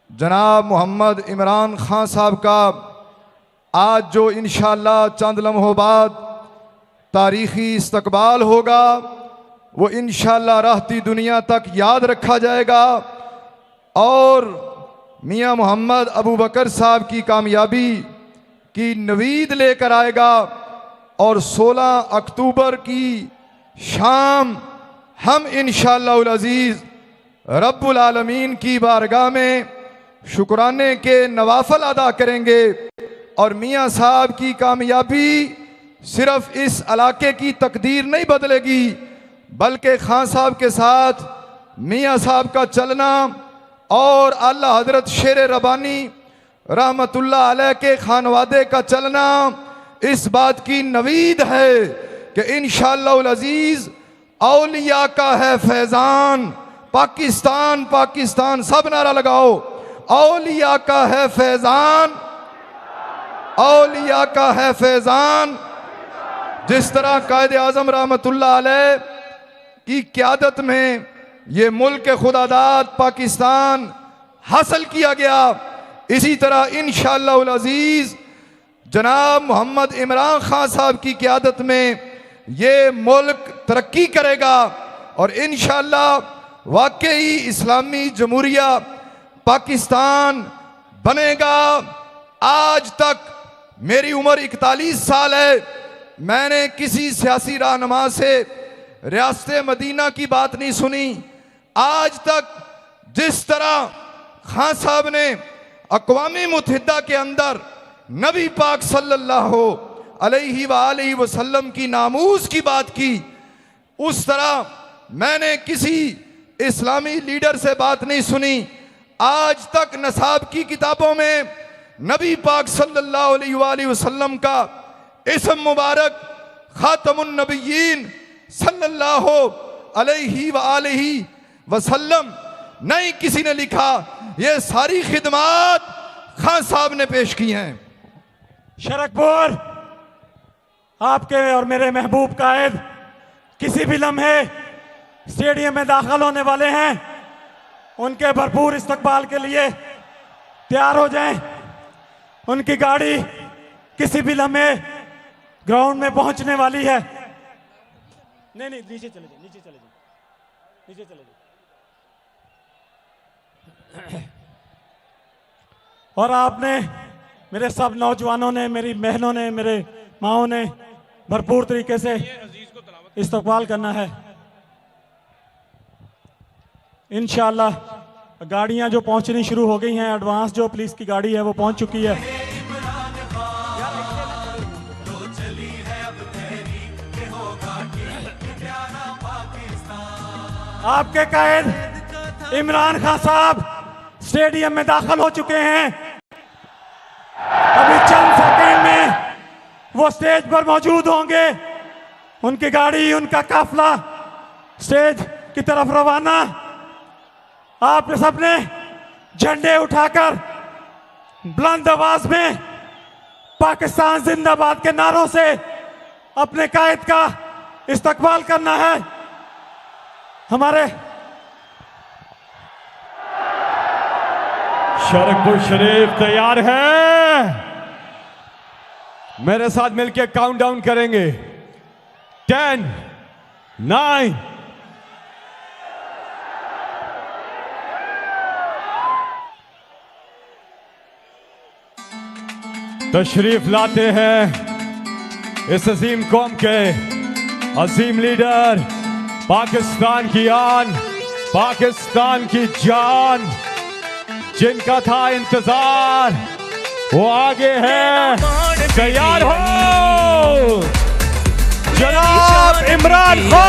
जनाब मोहम्मद इमरान खान साहब का आज जो इंशाअल्लाह चंद लम्हों बाद तारीख़ी इस्तकबाल होगा, वो इंशाअल्लाह रहती दुनिया तक याद रखा जाएगा और मियाँ मोहम्मद अबू बकर साहब की कामयाबी की नवीद लेकर आएगा। और 16 अक्टूबर की शाम हम इंशाअल्लाह अज़ीज़ रब्बुल आलमीन की बारगाह में शुक्राने के नवाफल अदा करेंगे और मियाँ साहब की कामयाबी सिर्फ इस इलाके की तकदीर नहीं बदलेगी, बल्कि खान साहब के साथ मियाँ साहब का चलना और अल्लाह हज़रत शेर रबानी रहमतुल्लाह अलैह के खानवादे का चलना इस बात की नवीद है कि इंशाअल्लाह अज़ीज़ औलिया का है फैज़ान, पाकिस्तान पाकिस्तान, सब नारा लगाओ, औलिया का है फैज़ान, औलिया का है फैज़ान। जिस तरह कायद आज़म रहमतुल्लाह अलैह की क़यादत में ये मुल्क खुदादाद पाकिस्तान हासिल किया गया, इसी तरह इंशाअल्लाह अज़ीज़ जनाब मोहम्मद इमरान खान साहब की क़यादत में ये मुल्क तरक्की करेगा और इंशाअल्लाह वाकई इस्लामी जमहूरिया पाकिस्तान बनेगा। आज तक मेरी उम्र 41 साल है, मैंने किसी सियासी रहनुमा से रियासत मदीना की बात नहीं सुनी। आज तक जिस तरह खान साहब ने अक़वामी मुत्तहिदा के अंदर नबी पाक सल्लल्लाहु अलैहि वसल्लम की नामूस की बात की, उस तरह मैंने किसी इस्लामी लीडर से बात नहीं सुनी। आज तक नसाब की किताबों में नबी पाक सल्लल्लाहु अलैहि वसल्लम का इस्म मुबारक खातमुन नबिय्यीन सल्लल्लाहु अलैहि वसल्लम नहीं किसी ने लिखा। ये सारी खिदमात खान साहब ने पेश की हैं। शरकपुर आपके और मेरे महबूब कायद किसी भी लम्हे स्टेडियम में दाखिल होने वाले हैं, उनके भरपूर इस्तकबाल के लिए तैयार हो जाएं। उनकी गाड़ी किसी भी लम्हे ग्राउंड में पहुंचने वाली है। नहीं नहीं, नीचे चले जाए, नीचे चले जाए, नीचे चले जाए। और आपने, मेरे सब नौजवानों ने, मेरी बहनों ने, मेरे माओं ने भरपूर तरीके से इस्तकबाल करना है। इंशाअल्लाह गाड़ियां जो पहुंचनी शुरू हो गई हैं, एडवांस जो पुलिस की गाड़ी है वो पहुंच चुकी है। आपके कायद इमरान खान साहब स्टेडियम में दाखिल हो चुके हैं। अभी चंद सेकंड में वो स्टेज पर मौजूद होंगे। उनकी गाड़ी, उनका काफिला स्टेज की तरफ रवाना। आप सबने झंडे उठाकर बुलंद आवाज में पाकिस्तान जिंदाबाद के नारों से अपने कायद का इस्तकबाल करना है। हमारे शरकपुर शरीफ तैयार है? मेरे साथ मिलकर काउंटडाउन करेंगे। 10, 9, तशरीफ लाते हैं इस अजीम कौम के अजीम लीडर, पाकिस्तान की आन, पाकिस्तान की जान, जिनका था इंतजार, वो आगे है। तैयार हो जनाब इमरान खान।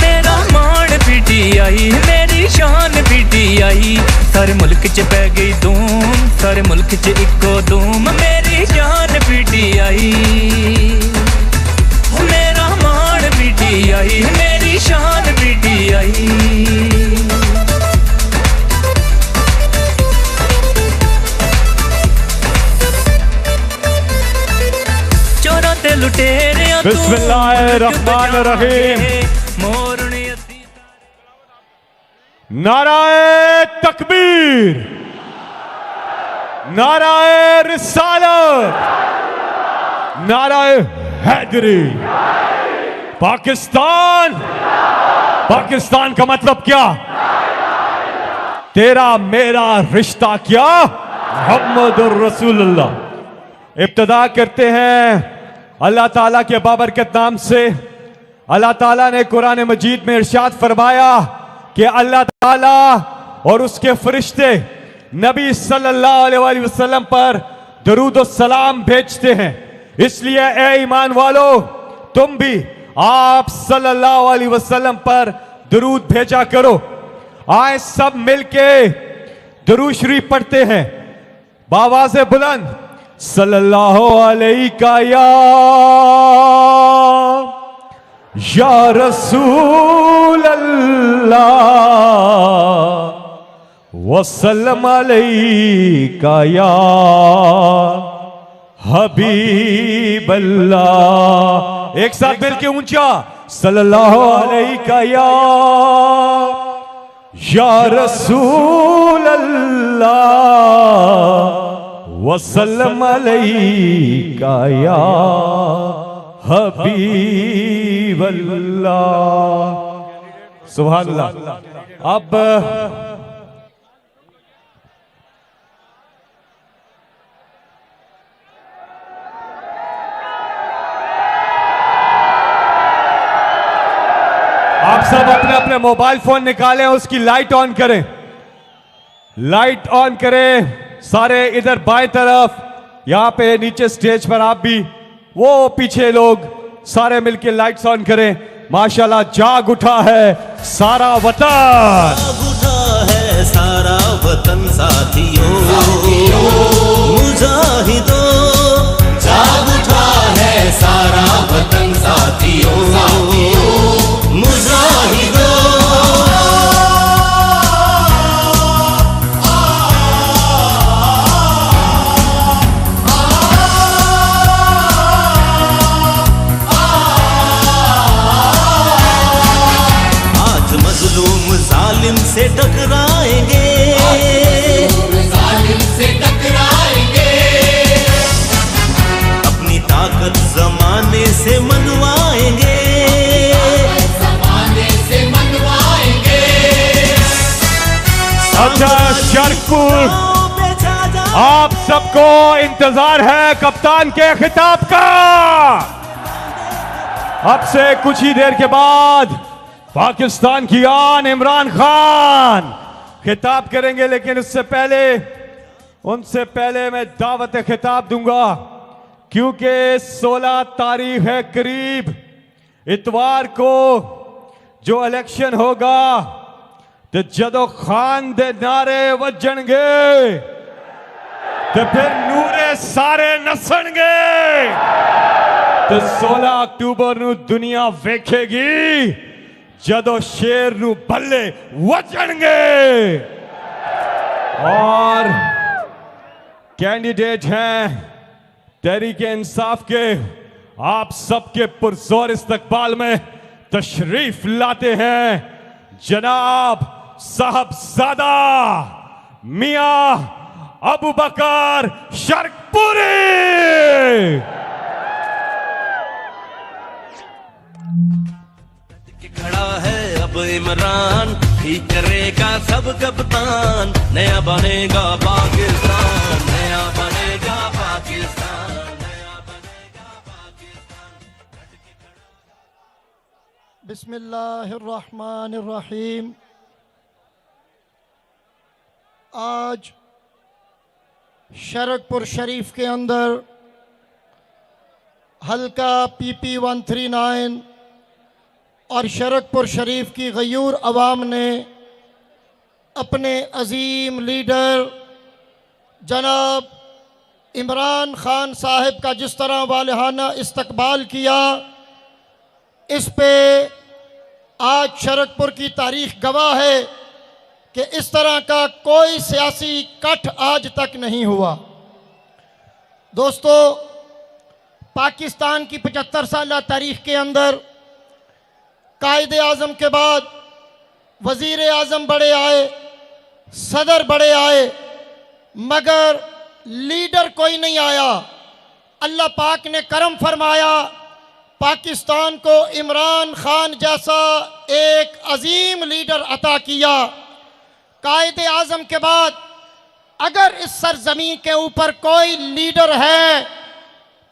मेरा मान पीटीआई, मेरी शान पीटीआई, सारे मुल्क च पै गई धूम, सारे मुल्क च इको धूम, मेरी जान पीटीआई। मेरा मान पीटीआई, मेरी शान पीटीआई। चोरों ते लुटेरियां बिस्मिल्लाहिर्रहमानिर्रहीम। नाराए तकबीर, नाराए रिसालत, नाराए हैदरी। पाकिस्तान, पाकिस्तान का मतलब क्या? तेरा मेरा रिश्ता क्या? मुहम्मदुर रसूलुल्लाह। इब्तिदा करते हैं अल्लाह ताला के बाबरकत नाम से। अल्लाह ताला ने कुरान मजीद में इरशाद फरमाया कि अल्लाह ताला और उसके फरिश्ते नबी सल्लल्लाहु अलैहि वसल्लम पर दरूद और सलाम भेजते हैं। इसलिए ए ईमान वालों, तुम भी आप सल्लल्लाहु अलैहि वसल्लम पर दरूद भेजा करो। आए सब मिलके दरूद शरीफ पढ़ते हैं बावाज़े बुलंद। सल्लल्लाहु अलैहि या रसूल अल्लाह वसल्लम अलैका या हबीब अल्लाह। एक साथ मिलके ऊंचा, सल्लल्लाहु अलैका या रसूल अल्लाह वसल्लम अलैका या हबीबल्लाह। सुभान अल्लाह। अब आप सब अपने अपने मोबाइल फोन निकालें, उसकी लाइट ऑन करें, लाइट ऑन करें सारे। इधर बाएं तरफ, यहां पे नीचे स्टेज पर आप भी, वो पीछे लोग, सारे मिलके लाइट्स ऑन करें। माशाल्लाह जाग उठा है सारा वतन, जाग उठा है सारा वतन साथियों, मुजाहिदों। जाग उठा है सारा वतन साथियों, मुजाहिदों। आज मजलूम जालिम से टकराएंगे, जालिम से टकराएंगे। अपनी ताकत जमाने से मनवाएंगे, जमाने से मनवाएंगे। अच्छा शरकपुर, आप सबको इंतजार है कप्तान के खिताब का। अब से कुछ ही देर के बाद पाकिस्तान की आन इमरान खान खिताब करेंगे, लेकिन उससे पहले, उनसे पहले मैं दावत खिताब दूंगा, क्योंकि 16 तारीख है करीब, इतवार को जो इलेक्शन होगा, तो जदों खान दे नारे वजणगे तो फिर नूरे सारे नसणगे। तो 16 अक्टूबर नू दुनिया वेखेगी जदों शेर नू बल्ले वजणगे। और कैंडिडेट हैं तहरीक इंसाफ के, आप सबके पुरजोर इस्तकबाल में तशरीफ लाते हैं जनाब साहबजादा मियां अबू बकर शरकपुरी। खड़ा है अब इमरान, ठीक करेगा सब कप्तान। नया बनेगा पाकिस्तान, नया बनेगा पाकिस्तान, नया बनेगा पाकिस्तान। बिस्मिल्लाहिर्रहमानिर्रहीम। आज शरकपुर शरीफ के अंदर हल्का PP 139 और शरकपुर शरीफ की गयूर अवाम ने अपने अजीम लीडर जनाब इमरान खान साहब का जिस तरह वालिहाना इस्तकबाल किया, इस पे आज शरकपुर की तारीख गवाह है कि इस तरह का कोई सियासी कट आज तक नहीं हुआ। दोस्तों, पाकिस्तान की 75 साल तारीख के अंदर कायदे आज़म के बाद वज़ीर आज़म बड़े आए, सदर बड़े आए, मगर लीडर कोई नहीं आया। अल्लाह पाक ने करम फरमाया, पाकिस्तान को इमरान खान जैसा एक अजीम लीडर अता किया। कायदे आज़म के बाद अगर इस सरजमीन के ऊपर कोई लीडर है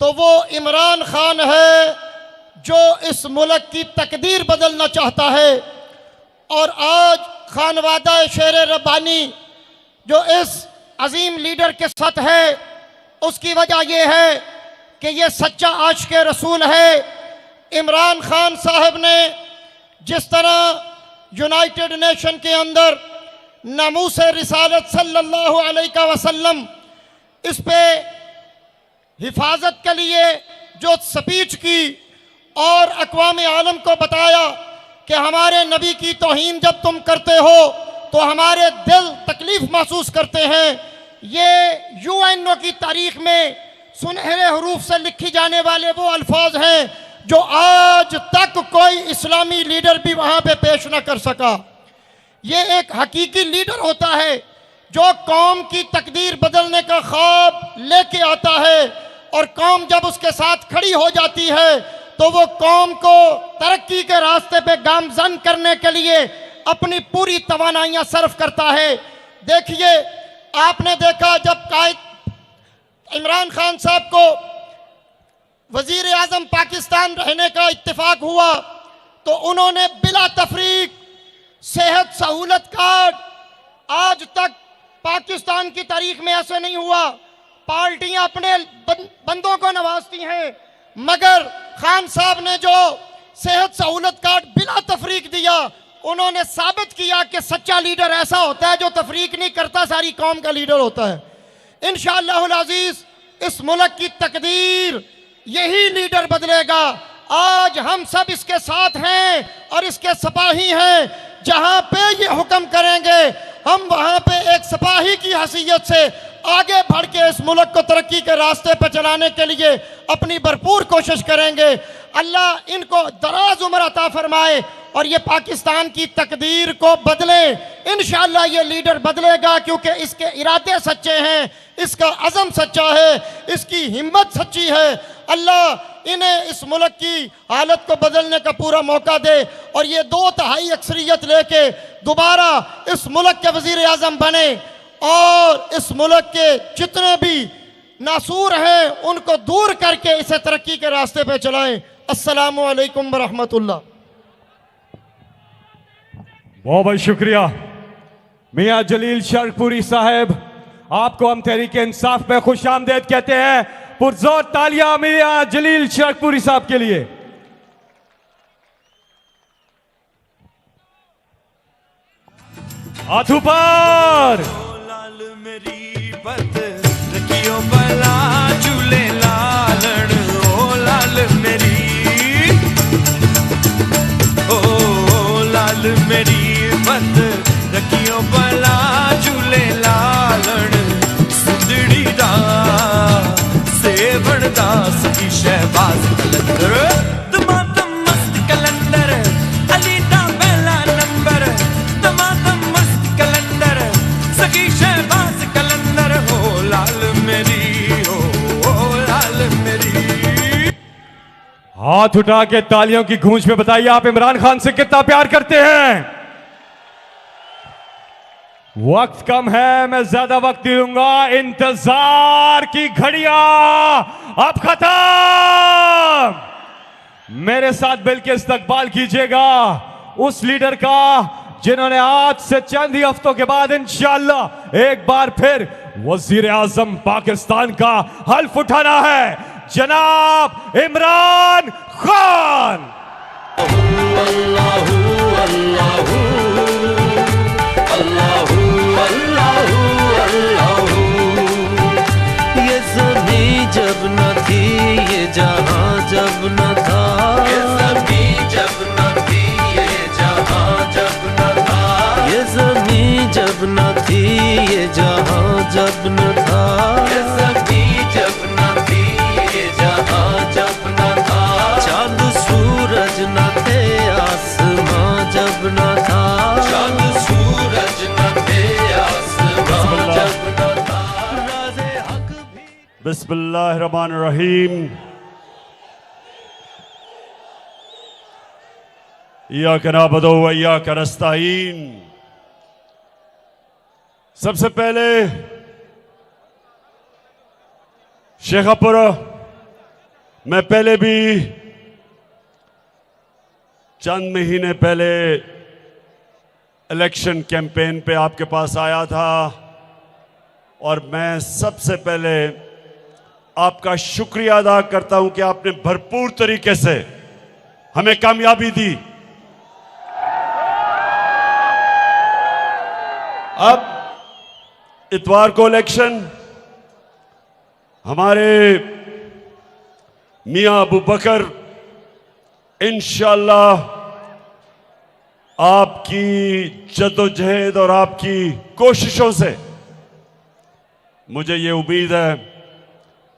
तो वो इमरान खान है, जो इस मुल्क की तकदीर बदलना चाहता है। और आज खानवादा शेर रब्बानी जो इस अजीम लीडर के साथ है, उसकी वजह यह है कि ये सच्चा आशिक़ रसूल है। इमरान खान साहब ने जिस तरह यूनाइटेड नेशन के अंदर नामूस रिसालत सल्लल्लाहु अलैहि वसल्लम इस पे हिफाजत के लिए जो स्पीच की और अक़वाम आलम को बताया कि हमारे नबी की तौहीन जब तुम करते हो तो हमारे दिल तकलीफ़ महसूस करते हैं। ये UNO की तारीख में सुनहरे हरूफ से लिखी जाने वाले वो अल्फाज हैं जो आज तक कोई इस्लामी लीडर भी वहाँ पे पेश न कर सका। ये एक हकीकी लीडर होता है जो कौम की तकदीर बदलने का ख्वाब लेके आता है और कौम जब उसके साथ खड़ी हो जाती है तो वो कौम को तरक्की के रास्ते पे गामजन करने के लिए अपनी पूरी तवानाइयां सर्फ करता है। देखिए, आपने देखा जब कायद इमरान खान साहब को वजीर आजम पाकिस्तान रहने का इत्तेफाक हुआ तो उन्होंने बिला तफरीक सेहत सहूलत कार्ड, आज तक पाकिस्तान की तारीख में ऐसे नहीं हुआ। पार्टियां अपने बंदों को नवाजती हैं, मगर खान साहब ने जो सेहत सहूलत कार्ड बिला तफरीक दिया, उन्होंने साबित किया कि सच्चा लीडर ऐसा होता है जो तफरीक नहीं करता, सारी कौम का लीडर होता है। इंशाअल्लाहुल अजीज इस मुल्क की तकदीर यही लीडर बदलेगा। आज हम सब इसके साथ हैं और इसके सिपाही हैं। जहां पे ये हुक्म करेंगे हम वहां पे एक सिपाही की हैसियत से आगे बढ़ के इस मुल्क को तरक्की के रास्ते पर चलाने के लिए अपनी भरपूर कोशिश करेंगे। अल्लाह इनको दराज उम्र अता फरमाए और ये पाकिस्तान की तकदीर को बदले। इंशाअल्लाह ये लीडर बदलेगा क्योंकि इसके इरादे सच्चे हैं, इसका अज़म सच्चा है, इसकी हिम्मत सच्ची है। अल्लाह इन्हें इस मुल्क की हालत को बदलने का पूरा मौका दे और ये 2/3 अक्सरियत लेके दोबारा इस मुल्क के वजीर आजम बने और इस मुल्क के जितने भी नासूर हैं उनको दूर करके इसे तरक्की के रास्ते पे चलाएं। अस्सलामु अलैकुम वरहमतुल्लाह। बहुत बहुत शुक्रिया मियाँ जलील शर्कपुरी साहब, आपको हम तहरीक इंसाफ में खुश आमदेद कहते हैं। पुरजोर तालियां मियाँ जलील शर्कपुरी साहब के लिए। हाथों पर लाल मेरी बद रखियो बला झूले लालन, ओ लाल मेरी, ओ लाल मेरी बद रखियो बला झूले लालन, सुंदड़ी दा सेवण दास की शहबाज कलंदर, दमादम मस्त कलंदर, अली दा पहला नंबर, दमादम मस्त कलंदर, सगी शहबाज कलंदर, हो लाल मेरी, हो लाल मेरी। हाथ उठा के तालियों की गूंज में बताइए आप इमरान खान से कितना प्यार करते हैं। वक्त कम है, मैं ज्यादा वक्त नहीं दूंगा। इंतजार की घड़ियां अब खत्म। मेरे साथ मिल के इस्तकबाल कीजिएगा उस लीडर का जिन्होंने आज से चंद ही हफ्तों के बाद इंशाअल्लाह एक बार फिर वजीर आजम पाकिस्तान का हल्फ उठाना है, जनाब इमरान खान। अल्लाहू अल्लाहू अल्लाहू अल्लाहू अल्लाहू। ये ज़मीं जब न थी, ये जहां जब न था, ये ज़मीं जब न थी, ये जहां जब न था, ये ज़मीं जब न थी, ये जहां जब न था, ये ज़मीं जब न थी, ये जहां जब न था, चांद सूरज न थे, आसमां जब न था, चांद सूरज न थे, आसमां जब न था, राज़े हक भी। बिस्मिल्लाहिर्रहमानिर्रहीम। इय्याका नअबुदु व इय्याका नस्तईन। सबसे पहले शेखपुर मैं पहले भी चंद महीने पहले इलेक्शन कैंपेन पे आपके पास आया था और मैं सबसे पहले आपका शुक्रिया अदा करता हूं कि आपने भरपूर तरीके से हमें कामयाबी दी। अब इतवार को इलेक्शन, हमारे मियां अबू बकर इंशाअल्लाह आपकी जद्दोजहद और आपकी कोशिशों से मुझे ये उम्मीद है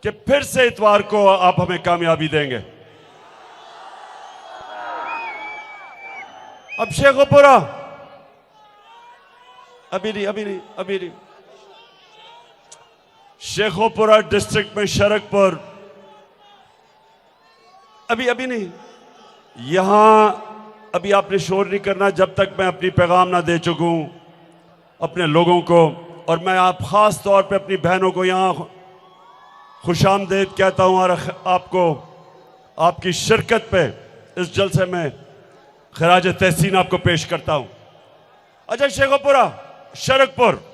कि फिर से इतवार को आप हमें कामयाबी देंगे। अब शेखपुरा अभी नहीं शेखोपुरा डिस्ट्रिक्ट में शरकपुर, अभी नहीं, यहां अभी आपने शोर नहीं करना जब तक मैं अपनी पैगाम ना दे चुकूं अपने लोगों को। और मैं आप खास तौर पे अपनी बहनों को यहां खुशामदीद कहता हूं और आपको आपकी शिरकत पे इस जलसे में खराज तहसीन आपको पेश करता हूं। अच्छा, शेखोपुरा शरकपुर,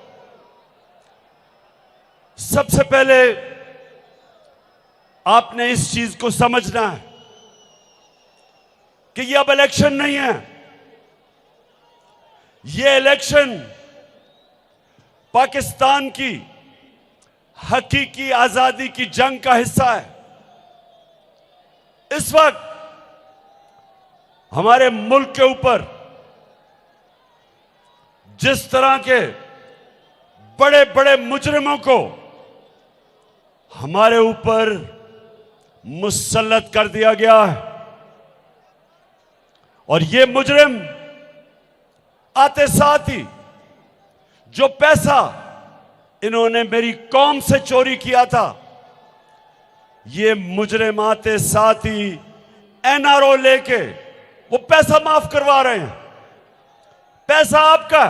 सबसे पहले आपने इस चीज को समझना है कि यह अब इलेक्शन नहीं है, यह इलेक्शन पाकिस्तान की हकीकी आजादी की जंग का हिस्सा है। इस वक्त हमारे मुल्क के ऊपर जिस तरह के बड़े बड़े मुजरिमों को हमारे ऊपर मुसल्लत कर दिया गया है, और ये मुजरिम आते साथ ही जो पैसा इन्होंने मेरी कौम से चोरी किया था, ये मुजरिम आते साथ ही एनआरओ लेके वो पैसा माफ करवा रहे हैं। पैसा आपका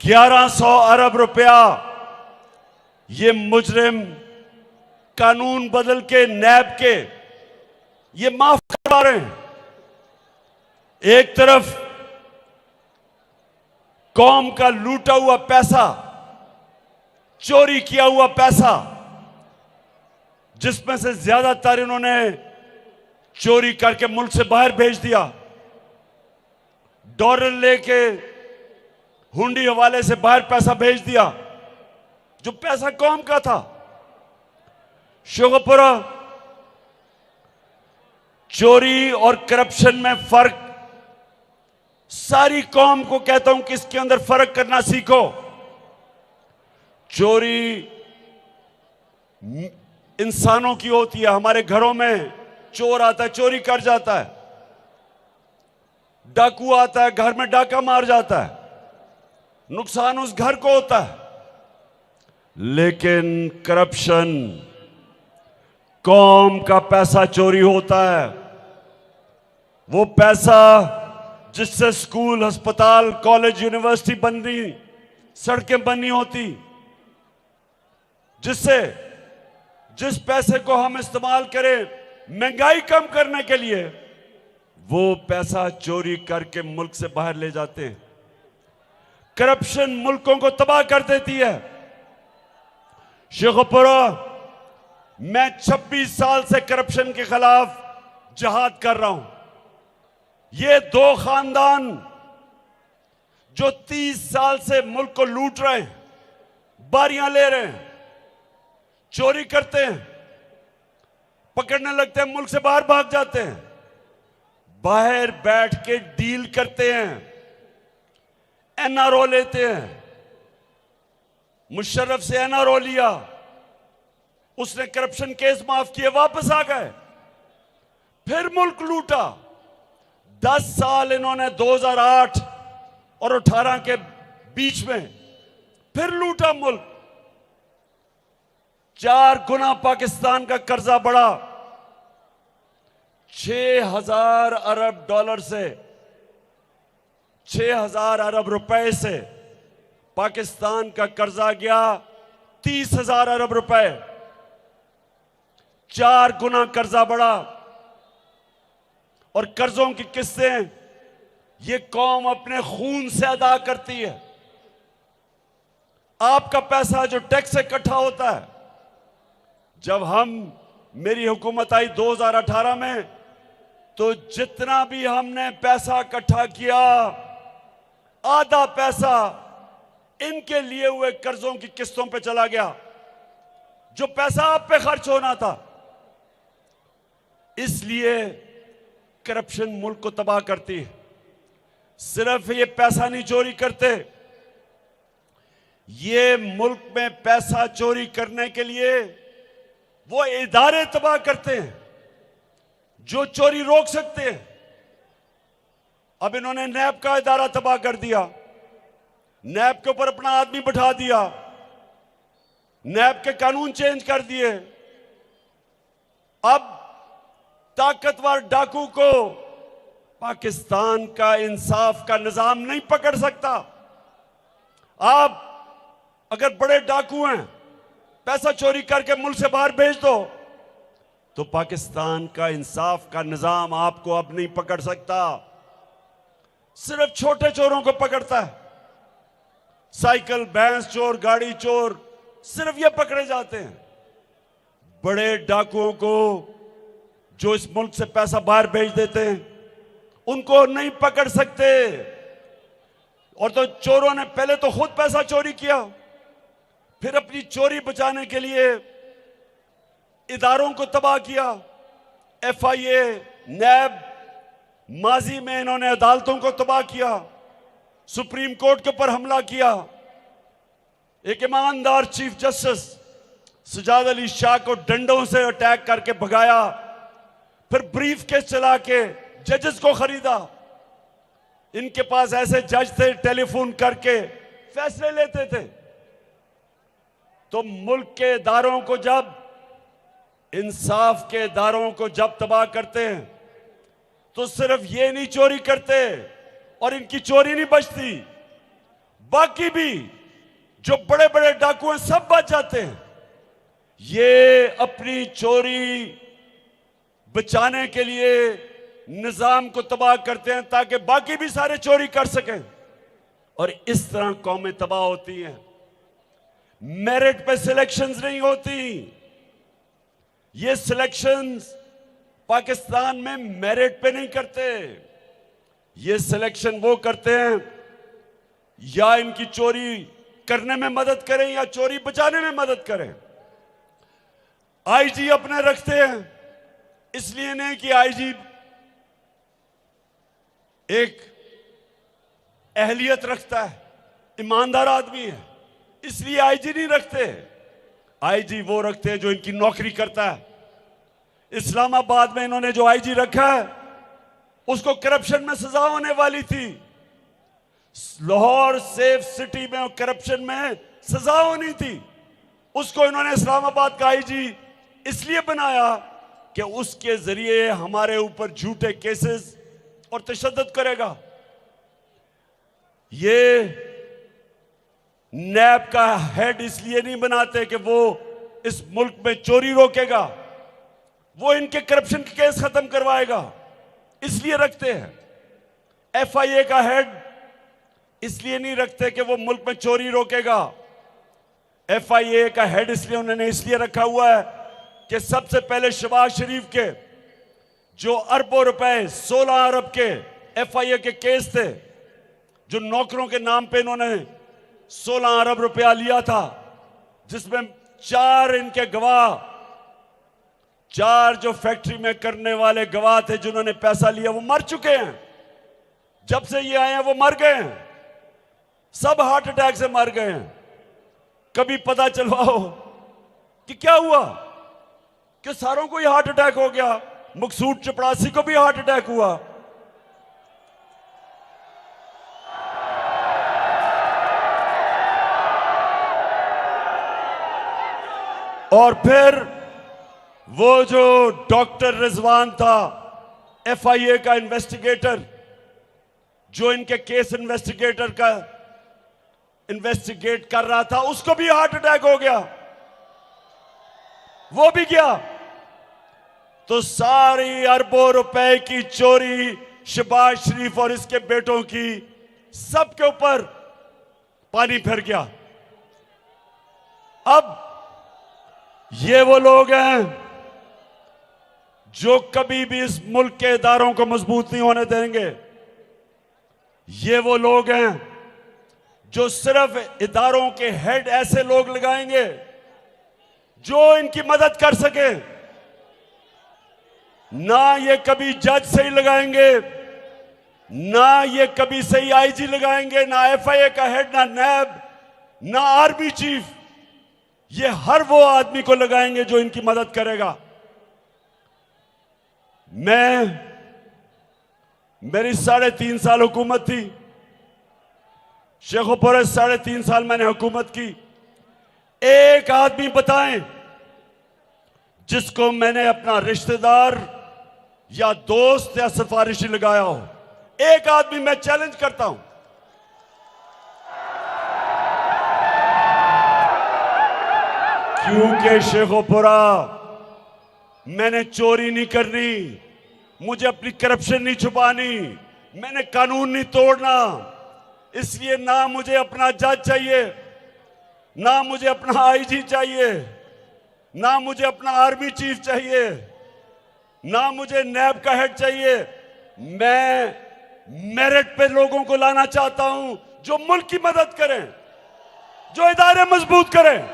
1100 अरब रुपया ये मुजरिम कानून बदल के नैब के ये माफ करवा रहे हैं। एक तरफ कौम का लूटा हुआ पैसा, चोरी किया हुआ पैसा, जिसमें से ज्यादातर इन्होंने चोरी करके मुल्क से बाहर भेज दिया, डॉलर लेके हुंडी हवाले से बाहर पैसा भेज दिया, जो पैसा कौम का था। शेखोपुरा, चोरी और करप्शन में फर्क, सारी कौम को कहता हूं कि इसके अंदर फर्क करना सीखो। चोरी इंसानों की होती है, हमारे घरों में चोर आता है, चोरी कर जाता है, डाकू आता है, घर में डाका मार जाता है, नुकसान उस घर को होता है। लेकिन करप्शन, कौम का पैसा चोरी होता है, वो पैसा जिससे स्कूल, अस्पताल, कॉलेज, यूनिवर्सिटी बननी, सड़कें बननी होती, जिससे जिस पैसे को हम इस्तेमाल करें महंगाई कम करने के लिए, वो पैसा चोरी करके मुल्क से बाहर ले जाते हैं। करप्शन मुल्कों को तबाह कर देती है। शेखोपुरा, मैं 26 साल से करप्शन के खिलाफ जहाद कर रहा हूं। ये दो खानदान जो 30 साल से मुल्क को लूट रहे हैं, बारियां ले रहे हैं, चोरी करते हैं, पकड़ने लगते हैं, मुल्क से बाहर भाग जाते हैं, बाहर बैठ के डील करते हैं, एनआरओ लेते हैं। मुशर्रफ से एनआरओ लिया, उसने करप्शन केस माफ किए, वापस आ गए, फिर मुल्क लूटा। 10 साल इन्होंने 2008 और 18 के बीच में फिर लूटा मुल्क। 4 गुना पाकिस्तान का कर्जा बढ़ा, 6000 अरब डॉलर से, 6000 अरब रुपए से पाकिस्तान का कर्जा गया 30,000 अरब रुपए। 4 गुना कर्जा बढ़ा। और कर्जों की किस्तें ये कौम अपने खून से अदा करती है। आपका पैसा जो टैक्स से इकट्ठा होता है, जब मेरी हुकूमत आई 2018 में, तो जितना भी हमने पैसा इकट्ठा किया, आधा पैसा इनके लिए हुए कर्जों की किस्तों पे चला गया, जो पैसा आप पे खर्च होना था। इसलिए करप्शन मुल्क को तबाह करती है। सिर्फ ये पैसा नहीं चोरी करते, ये मुल्क में पैसा चोरी करने के लिए वो इदारे तबाह करते हैं जो चोरी रोक सकते हैं। अब इन्होंने नैब का इदारा तबाह कर दिया, नैब के ऊपर अपना आदमी बिठा दिया, नैब के कानून चेंज कर दिए। अब ताकतवर डाकू को पाकिस्तान का इंसाफ का निजाम नहीं पकड़ सकता। आप अगर बड़े डाकू हैं, पैसा चोरी करके मुल्क से बाहर भेज दो, तो पाकिस्तान का इंसाफ का निजाम आपको अब नहीं पकड़ सकता। सिर्फ छोटे चोरों को पकड़ता है। साइकिल, भैंस चोर, गाड़ी चोर, सिर्फ ये पकड़े जाते हैं। बड़े डाकुओं को जो इस मुल्क से पैसा बाहर भेज देते हैं, उनको नहीं पकड़ सकते। और तो चोरों ने पहले तो खुद पैसा चोरी किया, फिर अपनी चोरी बचाने के लिए इदारों को तबाह किया। FIA, नैब, माजी में इन्होंने अदालतों को तबाह किया, सुप्रीम कोर्ट के ऊपर हमला किया। एक ईमानदार चीफ जस्टिस सजाद अली शाह को डंडों से अटैक करके भगाया, फिर ब्रीफ केस चला के जजेस को खरीदा। इनके पास ऐसे जज थे, टेलीफोन करके फैसले लेते थे। तो मुल्क के इदारों को जब, इंसाफ के इदारों को जब तबाह करते हैं, तो सिर्फ ये नहीं चोरी करते और इनकी चोरी नहीं बचती, बाकी भी जो बड़े बड़े डाकू हैं सब बच जाते हैं। ये अपनी चोरी बचाने के लिए निजाम को तबाह करते हैं ताकि बाकी भी सारे चोरी कर सकें, और इस तरह कौमें तबाह होती हैं। मेरिट पे सिलेक्शंस नहीं होती। ये सिलेक्शंस पाकिस्तान में मेरिट पे नहीं करते। ये सिलेक्शन वो करते हैं या इनकी चोरी करने में मदद करें या चोरी बचाने में मदद करें। IG अपने रखते हैं, इसलिए नहीं कि IG एक अहलियत रखता है, ईमानदार आदमी है, इसलिए IG नहीं रखते। IG वो रखते हैं जो इनकी नौकरी करता है। इस्लामाबाद में इन्होंने जो IG रखा है, उसको करप्शन में सजा होने वाली थी। लाहौर सेफ सिटी में करप्शन में सजा होनी थी, उसको इन्होंने इस्लामाबाद का IG इसलिए बनाया कि उसके जरिए हमारे ऊपर झूठे केसेस और तशद्दुद करेगा। ये नैब का हेड इसलिए नहीं बनाते कि वो इस मुल्क में चोरी रोकेगा, वो इनके करप्शन के केस खत्म करवाएगा, इसलिए रखते हैं। FIA का हेड इसलिए नहीं रखते कि वो मुल्क में चोरी रोकेगा। FIA का हेड इसलिए उन्होंने इसलिए रखा हुआ है कि सबसे पहले शहबाज शरीफ के जो अरबों रुपए, 16 अरब के FIA के केस थे, जो नौकरों के नाम पे इन्होंने 16 अरब रुपया लिया था, जिसमें 4 इनके गवाह, 4 जो फैक्ट्री में करने वाले गवाह थे जिन्होंने पैसा लिया, वो मर चुके हैं। जब से ये आए हैं वो मर गए हैं, सब हार्ट अटैक से मर गए हैं। कभी पता चलवाओ कि क्या हुआ, कि सारों को ही हार्ट अटैक हो गया, मकसूद चपड़ासी को भी हार्ट अटैक हुआ। और फिर वो जो डॉक्टर रिजवान था, FIA का इन्वेस्टिगेटर, जो इनके केस इन्वेस्टिगेट कर रहा था, उसको भी हार्ट अटैक हो गया, वो भी गया। तो सारी अरबों रुपए की चोरी शहबाज शरीफ और इसके बेटों की, सबके ऊपर पानी फिर गया। अब ये वो लोग हैं जो कभी भी इस मुल्क के इदारों को मजबूत नहीं होने देंगे। ये वो लोग हैं जो सिर्फ इदारों के हेड ऐसे लोग लगाएंगे जो इनकी मदद कर सके। ना ये कभी जज सही लगाएंगे, ना ये कभी सही IG लगाएंगे, ना FIA का हेड, ना नैब, ना आर्मी चीफ। ये हर वो आदमी को लगाएंगे जो इनकी मदद करेगा। मेरी 3.5 साल हुकूमत थी, शेखोपुर 3.5 साल मैंने हुकूमत की। एक आदमी बताएं जिसको मैंने अपना रिश्तेदार या दोस्त या सिफारिशी लगाया हो। एक आदमी, मैं चैलेंज करता हूं। क्योंकि शेखोपुरा मैंने चोरी नहीं करनी, मुझे अपनी करप्शन नहीं छुपानी, मैंने कानून नहीं तोड़ना, इसलिए ना मुझे अपना जज चाहिए, ना मुझे अपना आईजी चाहिए, ना मुझे अपना आर्मी चीफ चाहिए, ना मुझे नैब का हेड चाहिए। मैं मेरिट पे लोगों को लाना चाहता हूं जो मुल्क की मदद करें, जो इदारे मजबूत करें।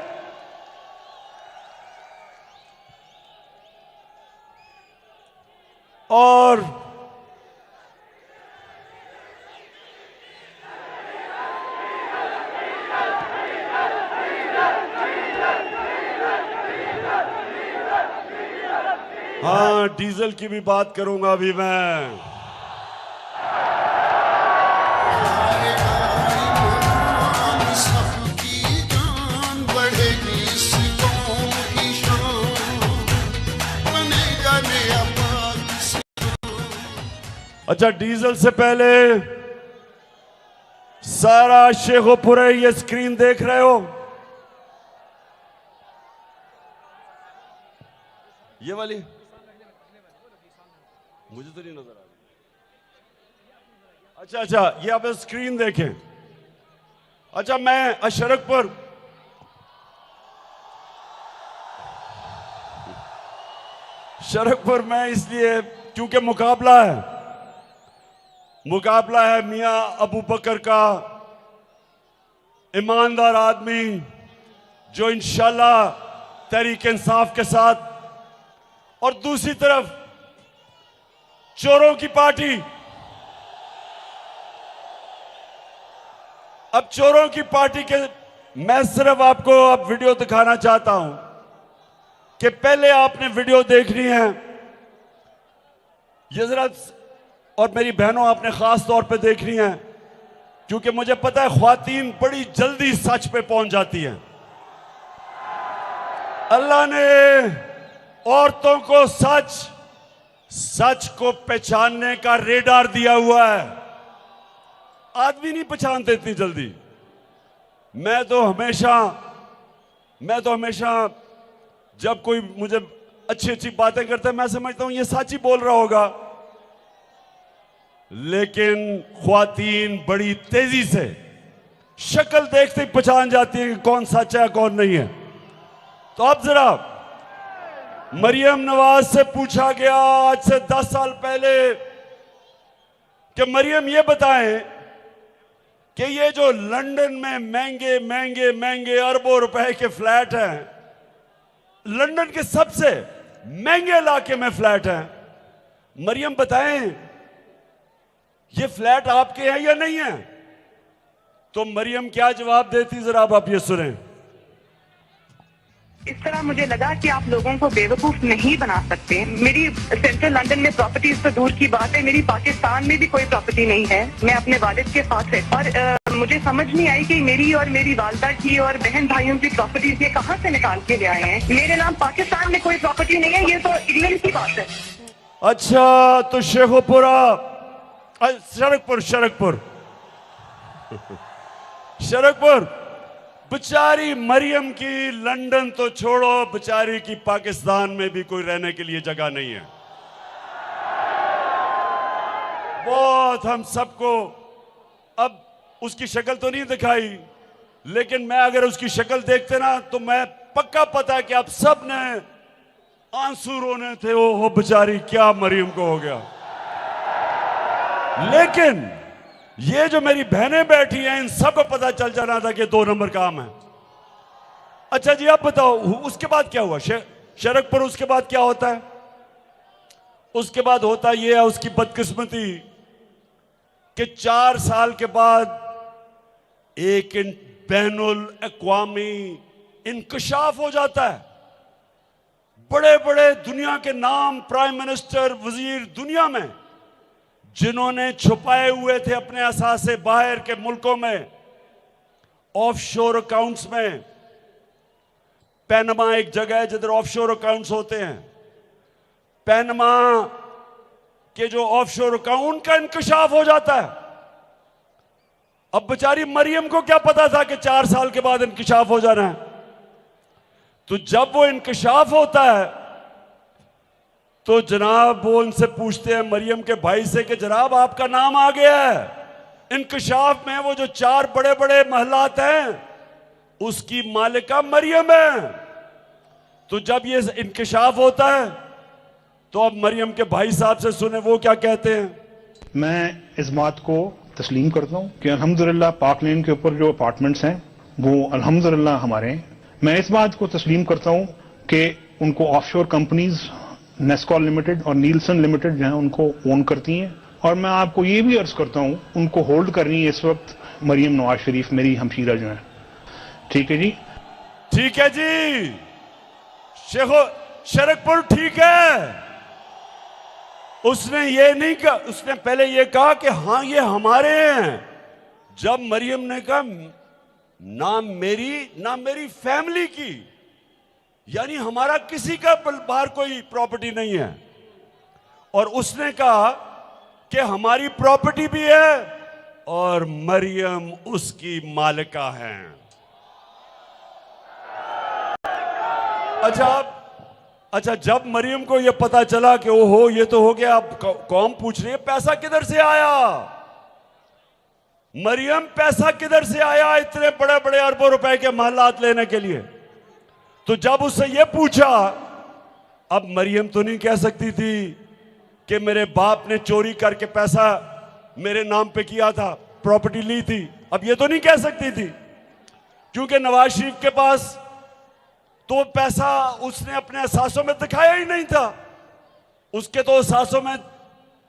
और हाँ, डीजल की भी बात करूंगा अभी मैं। अच्छा, डीजल से पहले सारा शेखोपुरा ये स्क्रीन देख रहे हो? ये वाली मुझे तो नहीं नजर आ रही। अच्छा, ये आप स्क्रीन देखें। अच्छा, मैं अशरकपुर में इसलिए क्योंकि मुकाबला है मियां अबू बकर का, ईमानदार आदमी जो इंशाल्लाह तहरीक इंसाफ के साथ, और दूसरी तरफ चोरों की पार्टी। अब चोरों की पार्टी के मैं सिर्फ आपको अब वीडियो दिखाना चाहता हूं कि पहले आपने वीडियो देखनी है ये जरा, और मेरी बहनों आपने खास तौर पे देखनी है, क्योंकि मुझे पता है ख्वातीन बड़ी जल्दी सच पे पहुंच जाती हैं। अल्लाह ने औरतों को सच को पहचानने का रेडार दिया हुआ है। आदमी नहीं पहचानते इतनी जल्दी। मैं तो हमेशा जब कोई मुझे अच्छी बातें करता है, मैं समझता हूं ये सच ही बोल रहा होगा, लेकिन ख्वातीन बड़ी तेजी से शक्ल देखते ही पहचान जाती है कि कौन सच है कौन नहीं है। तो अब जरा मरियम नवाज से पूछा गया आज से 10 साल पहले कि मरियम ये बताएं कि ये जो लंदन में महंगे अरबों रुपए के फ्लैट हैं, लंदन के सबसे महंगे इलाके में फ्लैट हैं, मरियम बताएं ये फ्लैट आपके हैं या नहीं है? तो मरियम क्या जवाब देती, जरा आप ये सुने। इस तरह मुझे लगा कि आप लोगों को बेवकूफ नहीं बना सकते। मेरी सेंट्रल लंदन में प्रॉपर्टीज तो दूर की बात है, मेरी पाकिस्तान में भी कोई प्रॉपर्टी नहीं है। मैं अपने वालिद के साथ है, और मुझे समझ नहीं आई कि मेरी और मेरी वालदा की और बहन भाइयों की प्रॉपर्टीज ये कहाँ से निकाल के ले आए हैं। मेरे नाम पाकिस्तान में कोई प्रॉपर्टी नहीं है, ये तो इंग्लैंड की बात है। अच्छा, तो शेखोपुरा शरकपुर बेचारी मरियम की लंदन तो छोड़ो, बेचारी की पाकिस्तान में भी कोई रहने के लिए जगह नहीं है। बहुत हम सबको, अब उसकी शक्ल तो नहीं दिखाई, लेकिन मैं अगर उसकी शक्ल देखते ना तो मैं पक्का पता है कि आप सब ने आंसू रोने थे। ओ बेचारी, क्या मरियम को हो गया। लेकिन ये जो मेरी बहनें बैठी हैं, इन सबको पता चल जाना था कि 2 नंबर काम है। अच्छा जी, आप बताओ उसके बाद क्या हुआ शरकपुर? उसके बाद क्या होता है? उसके बाद होता ये है उसकी बदकिस्मती कि 4 साल के बाद एक बैनुल अक़वामी इंकशाफ हो जाता है। बड़े बड़े दुनिया के नाम, प्राइम मिनिस्टर, वजीर दुनिया में, जिन्होंने छुपाए हुए थे अपने असासे बाहर के मुल्कों में, ऑफशोर अकाउंट्स में, पैनमा एक जगह है जिधर ऑफशोर अकाउंट्स होते हैं। पैनमा के जो ऑफशोर अकाउंट का इंकशाफ हो जाता है। अब बेचारी मरियम को क्या पता था कि 4 साल के बाद इंकशाफ हो जाना है। तो जब वो इंकशाफ होता है तो जनाब वो उनसे पूछते हैं मरियम के भाई से कि जनाब आपका नाम आ गया है इंकशाफ में, वो जो 4 बड़े बड़े महलात हैं उसकी मालिका मरियम है। तो जब ये इंकशाफ होता है तो अब मरियम के भाई साहब से सुने वो क्या कहते हैं। मैं इस बात को तस्लीम करता हूँ कि अल्हम्दुलिल्लाह पाक लेन के ऊपर जो अपार्टमेंट्स हैं वो अल्हम्दुलिल्लाह हमारे हैं। मैं इस बात को तस्लीम करता हूँ कि उनको ऑफशोर कंपनीज नेस्कॉल लिमिटेड और नीलसन लिमिटेड जो है उनको ओन करती हैं। और मैं आपको ये भी अर्ज करता हूँ उनको होल्ड कर रही है इस वक्त मरियम नवाज शरीफ मेरी हमशीरा जो है। ठीक है जी, ठीक है जी, शेखो शरकपुर ठीक है। उसने ये नहीं कहा, उसने पहले ये कहा कि हाँ ये हमारे हैं। जब मरियम ने कहा ना मेरी फैमिली की, यानी हमारा किसी का बाहर कोई प्रॉपर्टी नहीं है, और उसने कहा कि हमारी प्रॉपर्टी भी है और मरियम उसकी मालिका है। अच्छा, जब मरियम को यह पता चला कि ओहो ये तो हो गया, अब कौम पूछ रही है पैसा किधर से आया, मरियम पैसा किधर से आया इतने बड़े बड़े अरबों रुपए के महलात लेने के लिए। तो जब उससे यह पूछा, अब मरियम तो नहीं कह सकती थी कि मेरे बाप ने चोरी करके पैसा मेरे नाम पे किया था, प्रॉपर्टी ली थी। अब ये तो नहीं कह सकती थी क्योंकि नवाज शरीफ के पास तो पैसा उसने अपने अहसासों में दिखाया ही नहीं था, उसके तो अहसासों में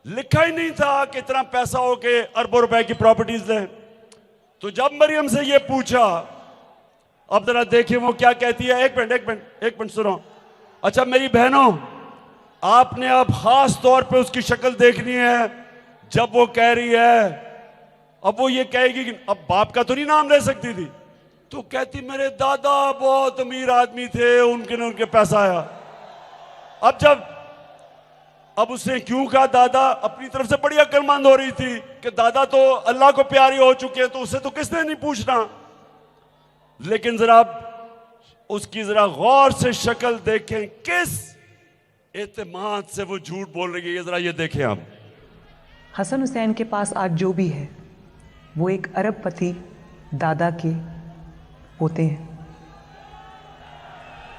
लिखा ही नहीं था कि इतना पैसा हो के अरबों रुपए की प्रॉपर्टीज लें। तो जब मरियम से ये पूछा, अब जरा देखिए वो क्या कहती है। एक मिनट सुनो। अच्छा मेरी बहनों, आपने अब खास तौर पे उसकी शक्ल देखनी है जब वो कह रही है, अब वो ये कहेगी कि अब बाप का तो नहीं नाम ले सकती थी, तो कहती मेरे दादा बहुत अमीर आदमी थे, उनके पैसा आया। अब उसने क्यों कहा दादा, अपनी तरफ से बड़ी अक्लमंद हो रही थी कि दादा तो अल्लाह को प्यारे हो चुके हैं, तो उससे तो किसने नहीं पूछना। लेकिन जरा उसकी जरा गौर से शक्ल देखें, किस एतमाद से वो झूठ बोल रही है, जरा ये देखें आप। हसन हुसैन के पास आज जो भी है वो एक अरबपति दादा के पोते हैं।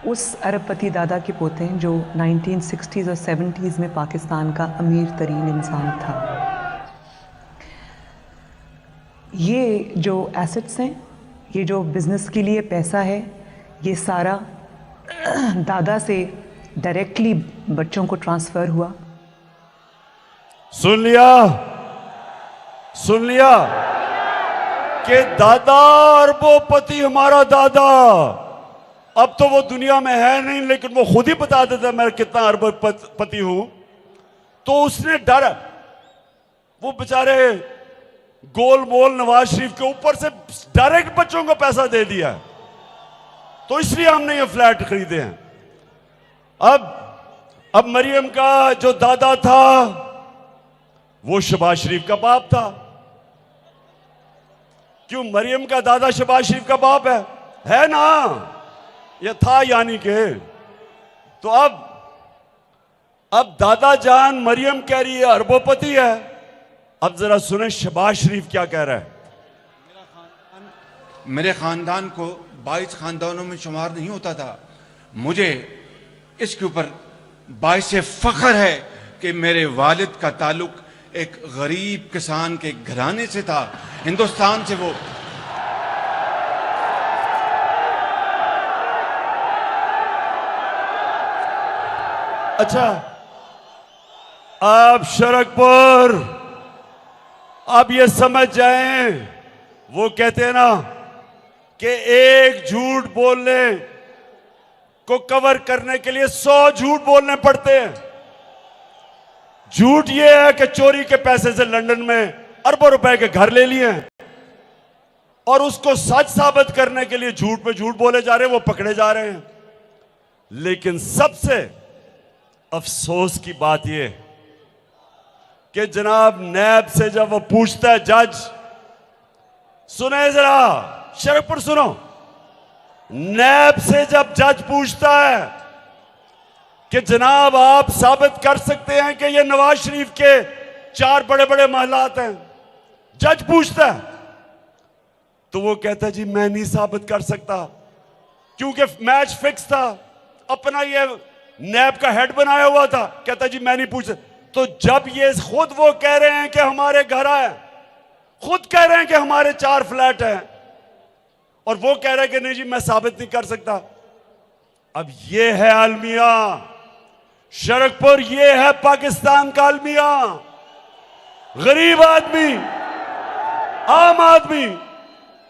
उस अरबपति दादा के पोते हैं जो 1960s और 70s में पाकिस्तान का अमीर तरीन इंसान था। ये जो एसेट्स हैं, ये जो बिज़नेस के लिए पैसा है, ये सारा दादा से डायरेक्टली बच्चों को ट्रांसफ़र हुआ। सुन लिया कि दादा अरबोपति हमारा दादा, अब तो वो दुनिया में है नहीं, लेकिन वो खुद ही बता देता मैं कितना अरबोपति हूं। तो उसने डर, वो बेचारे गोल मोल नवाज शरीफ के ऊपर से डायरेक्ट बच्चों को पैसा दे दिया, तो इसलिए हमने ये फ्लैट खरीदे हैं। अब मरियम का जो दादा था वो शहबाज शरीफ का बाप था। क्यों, मरियम का दादा शहबाज शरीफ का बाप है ना, ये था यानी के। तो अब दादा जान मरियम कह रही है अरबोपति है। अब जरा सुने शहबाज शरीफ क्या कह रहा है। मेरे खानदान को 22 खानदानों में शुमार नहीं होता था। मुझे इसके ऊपर बाइसे फख्र है कि मेरे वालिद का ताल्लुक एक गरीब किसान के घराने से था, हिंदुस्तान से। वो अच्छा, अब शरकपुर, अब ये समझ जाएं, वो कहते हैं ना कि एक झूठ बोलने को कवर करने के लिए 100 झूठ बोलने पड़ते हैं। झूठ ये है कि चोरी के पैसे से लंदन में अरबों रुपए के घर ले लिए हैं, और उसको सच साबित करने के लिए झूठ पे झूठ बोले जा रहे हैं, वो पकड़े जा रहे हैं। लेकिन सबसे अफसोस की बात यह कि जनाब नैब से जब वो पूछता है जज, सुने जरा शर्फ पर सुनो, नैब से जब जज पूछता है कि जनाब आप साबित कर सकते हैं कि ये नवाज शरीफ के 4 बड़े बड़े महलात हैं, जज पूछता है तो वो कहता है जी मैं नहीं साबित कर सकता क्योंकि मैच फिक्स था, अपना ये नैब का हेड बनाया हुआ था, कहता जी मैं नहीं पूछ सकता। तो जब ये खुद वो कह रहे हैं कि हमारे घर है, खुद कह रहे हैं कि हमारे 4 फ्लैट हैं, और वो कह रहे हैं कि नहीं जी मैं साबित नहीं कर सकता। अब ये है अलमिया शरकपुर, ये है पाकिस्तान का अलमिया। गरीब आदमी,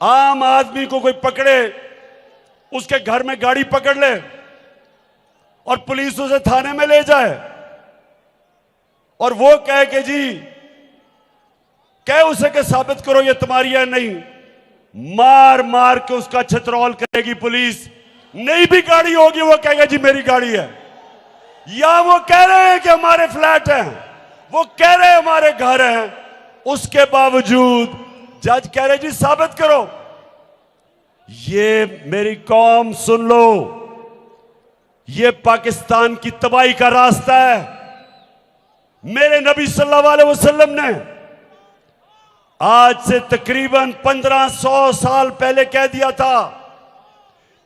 आम आदमी को कोई पकड़े, उसके घर में गाड़ी पकड़ ले और पुलिस उसे थाने में ले जाए और वो कहे कि जी कह उसे कि साबित करो ये तुम्हारी है, नहीं, मार मार के उसका छतरौल करेगी पुलिस। नहीं भी गाड़ी होगी वो कहेगा जी मेरी गाड़ी है, या वो कह रहे हैं कि हमारे फ्लैट हैं, वो कह रहे हैं हमारे घर हैं, उसके बावजूद जज कह रहे जी साबित करो। ये मेरी कौम सुन लो, ये पाकिस्तान की तबाही का रास्ता है। मेरे नबी सल्लल्लाहु अलैहि वसल्लम ने आज से तकरीबन 1500 साल पहले कह दिया था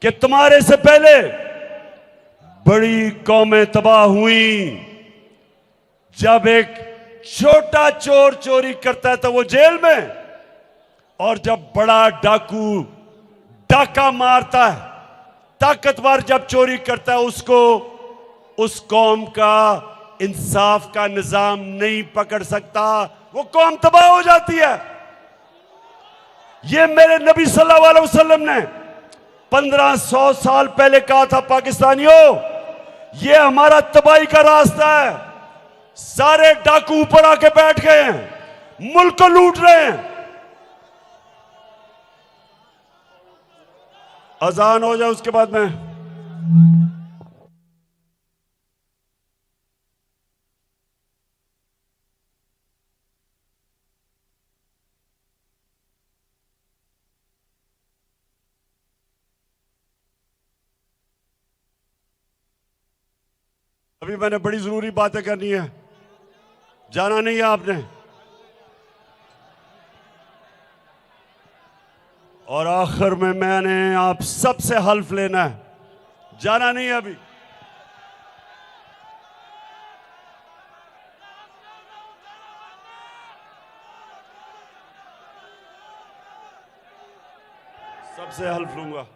कि तुम्हारे से पहले बड़ी कौमें तबाह हुई। जब एक छोटा चोर चोरी करता है तो वो जेल में, और जब बड़ा डाकू डाका मारता है, ताकतवर जब चोरी करता है, उसको उस कौम का इंसाफ का निजाम नहीं पकड़ सकता, वो कौम तबाह हो जाती है। ये मेरे नबी सल्लल्लाहु अलैहि वसल्लम ने 1500 साल पहले कहा था पाकिस्तानियों, ये हमारा तबाही का रास्ता है। सारे डाकू ऊपर आके बैठ गए हैं, मुल्क को लूट रहे हैं। अजान हो जाए उसके बाद में अभी मैंने बड़ी जरूरी बातें करनी है, जाना नहीं है आपने। और आखिर में मैंने आप सबसे हल्फ लेना है, जाना नहीं है अभी। सबसे हल्फ लूंगा।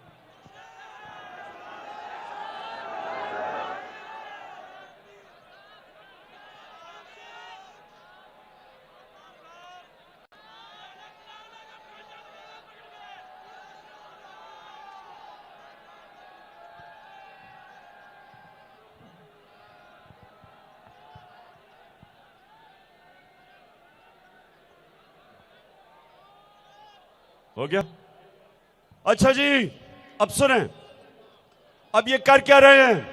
हो गया? अच्छा जी, अब सुने, अब ये कर क्या रहे हैं?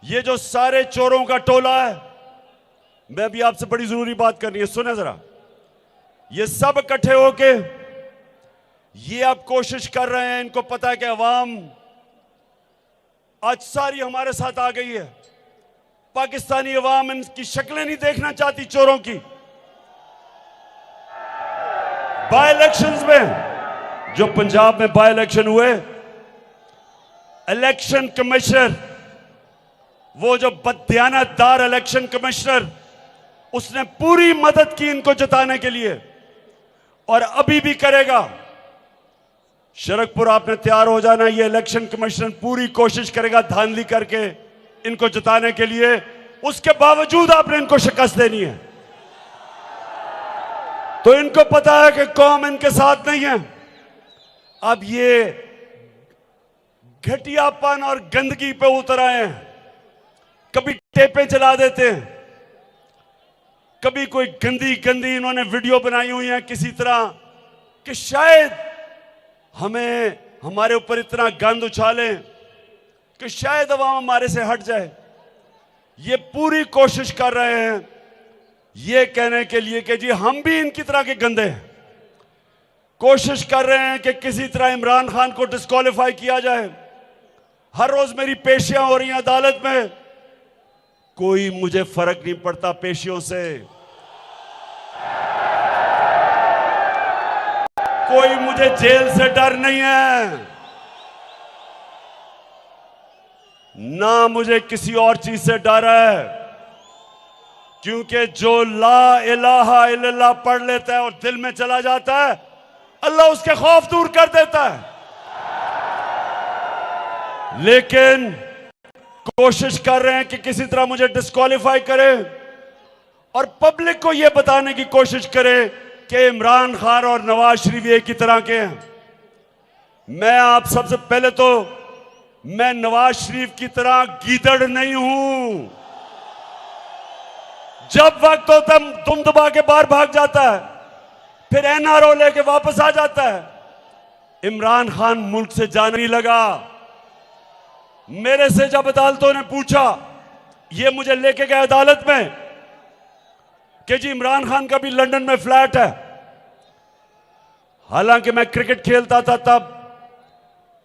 ये जो सारे चोरों का टोला है, मैं भी आपसे बड़ी जरूरी बात करनी है, सुने जरा। ये सब इकट्ठे होके ये अब कोशिश कर रहे हैं, इनको पता है कि अवाम आज सारी हमारे साथ आ गई है। पाकिस्तानी अवाम इनकी शक्लें नहीं देखना चाहती चोरों की। बाय इलेक्शंस में, जो पंजाब में बाय इलेक्शन हुए, इलेक्शन कमिश्नर, वो जो बददियानतदार इलेक्शन कमिश्नर, उसने पूरी मदद की इनको जिताने के लिए और अभी भी करेगा। शरकपुर आपने तैयार हो जाना, ये इलेक्शन कमिश्नर पूरी कोशिश करेगा धांधली करके इनको जिताने के लिए। उसके बावजूद आपने इनको शिकस्त देनी है। तो इनको पता है कि कौम इनके साथ नहीं है। अब ये घटियापन और गंदगी पे उतर आए हैं। कभी टेपें चला देते हैं, कभी कोई गंदी गंदी इन्होंने वीडियो बनाई हुई है किसी तरह कि शायद हमें हमारे ऊपर इतना गंद उछालें कि शायद अवाम हमारे से हट जाए। ये पूरी कोशिश कर रहे हैं ये कहने के लिए कि जी हम भी इनकी तरह के गंदे हैं। कोशिश कर रहे हैं कि किसी तरह इमरान खान को डिस्क्वालीफाई किया जाए। हर रोज मेरी पेशियां हो रही हैं अदालत में, कोई मुझे फर्क नहीं पड़ता पेशियों से। कोई मुझे जेल से डर नहीं है, ना मुझे किसी और चीज से डर है, क्योंकि जो ला इलाहा इल्लल्लाह पढ़ लेता है और दिल में चला जाता है, अल्लाह उसके खौफ दूर कर देता है। लेकिन कोशिश कर रहे हैं कि किसी तरह मुझे डिस्क्वालीफाई करें और पब्लिक को यह बताने की कोशिश करें कि इमरान खान और नवाज शरीफ एक ही तरह के हैं। मैं आप सबसे पहले तो मैं नवाज शरीफ की तरह गीदड़ नहीं हूं। जब वक्त होता तुम दबा के बाहर भाग जाता है, फिर एनआरओ लेके वापस आ जाता है। इमरान खान मुल्क से जाने नहीं लगा। मेरे से जब अदालतों ने पूछा, ये मुझे लेके गए अदालत में कि जी इमरान खान का भी लंदन में फ्लैट है। हालांकि मैं क्रिकेट खेलता था तब,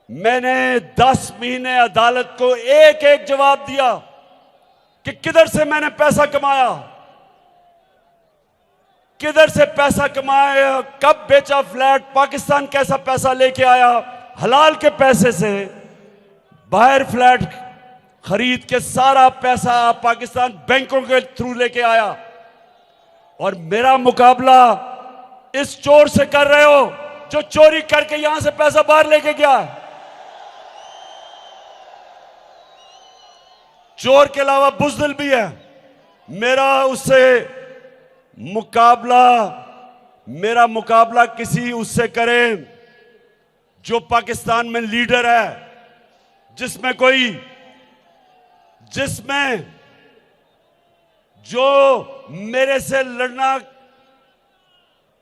मैंने 10 महीने अदालत को एक एक जवाब दिया कि किधर से मैंने पैसा कमाया, किधर से पैसा कमाया, कब बेचा फ्लैट, पाकिस्तान कैसा पैसा लेके आया, हलाल के पैसे से बाहर फ्लैट खरीद के सारा पैसा पाकिस्तान बैंकों के थ्रू लेके आया। और मेरा मुकाबला इस चोर से कर रहे हो जो चोरी करके यहां से पैसा बाहर लेके गया। चोर के अलावा बुज़दिल भी है। मेरा उससे मुकाबला किसी उससे करें जो पाकिस्तान में लीडर है, जिसमें जो मेरे से लड़ना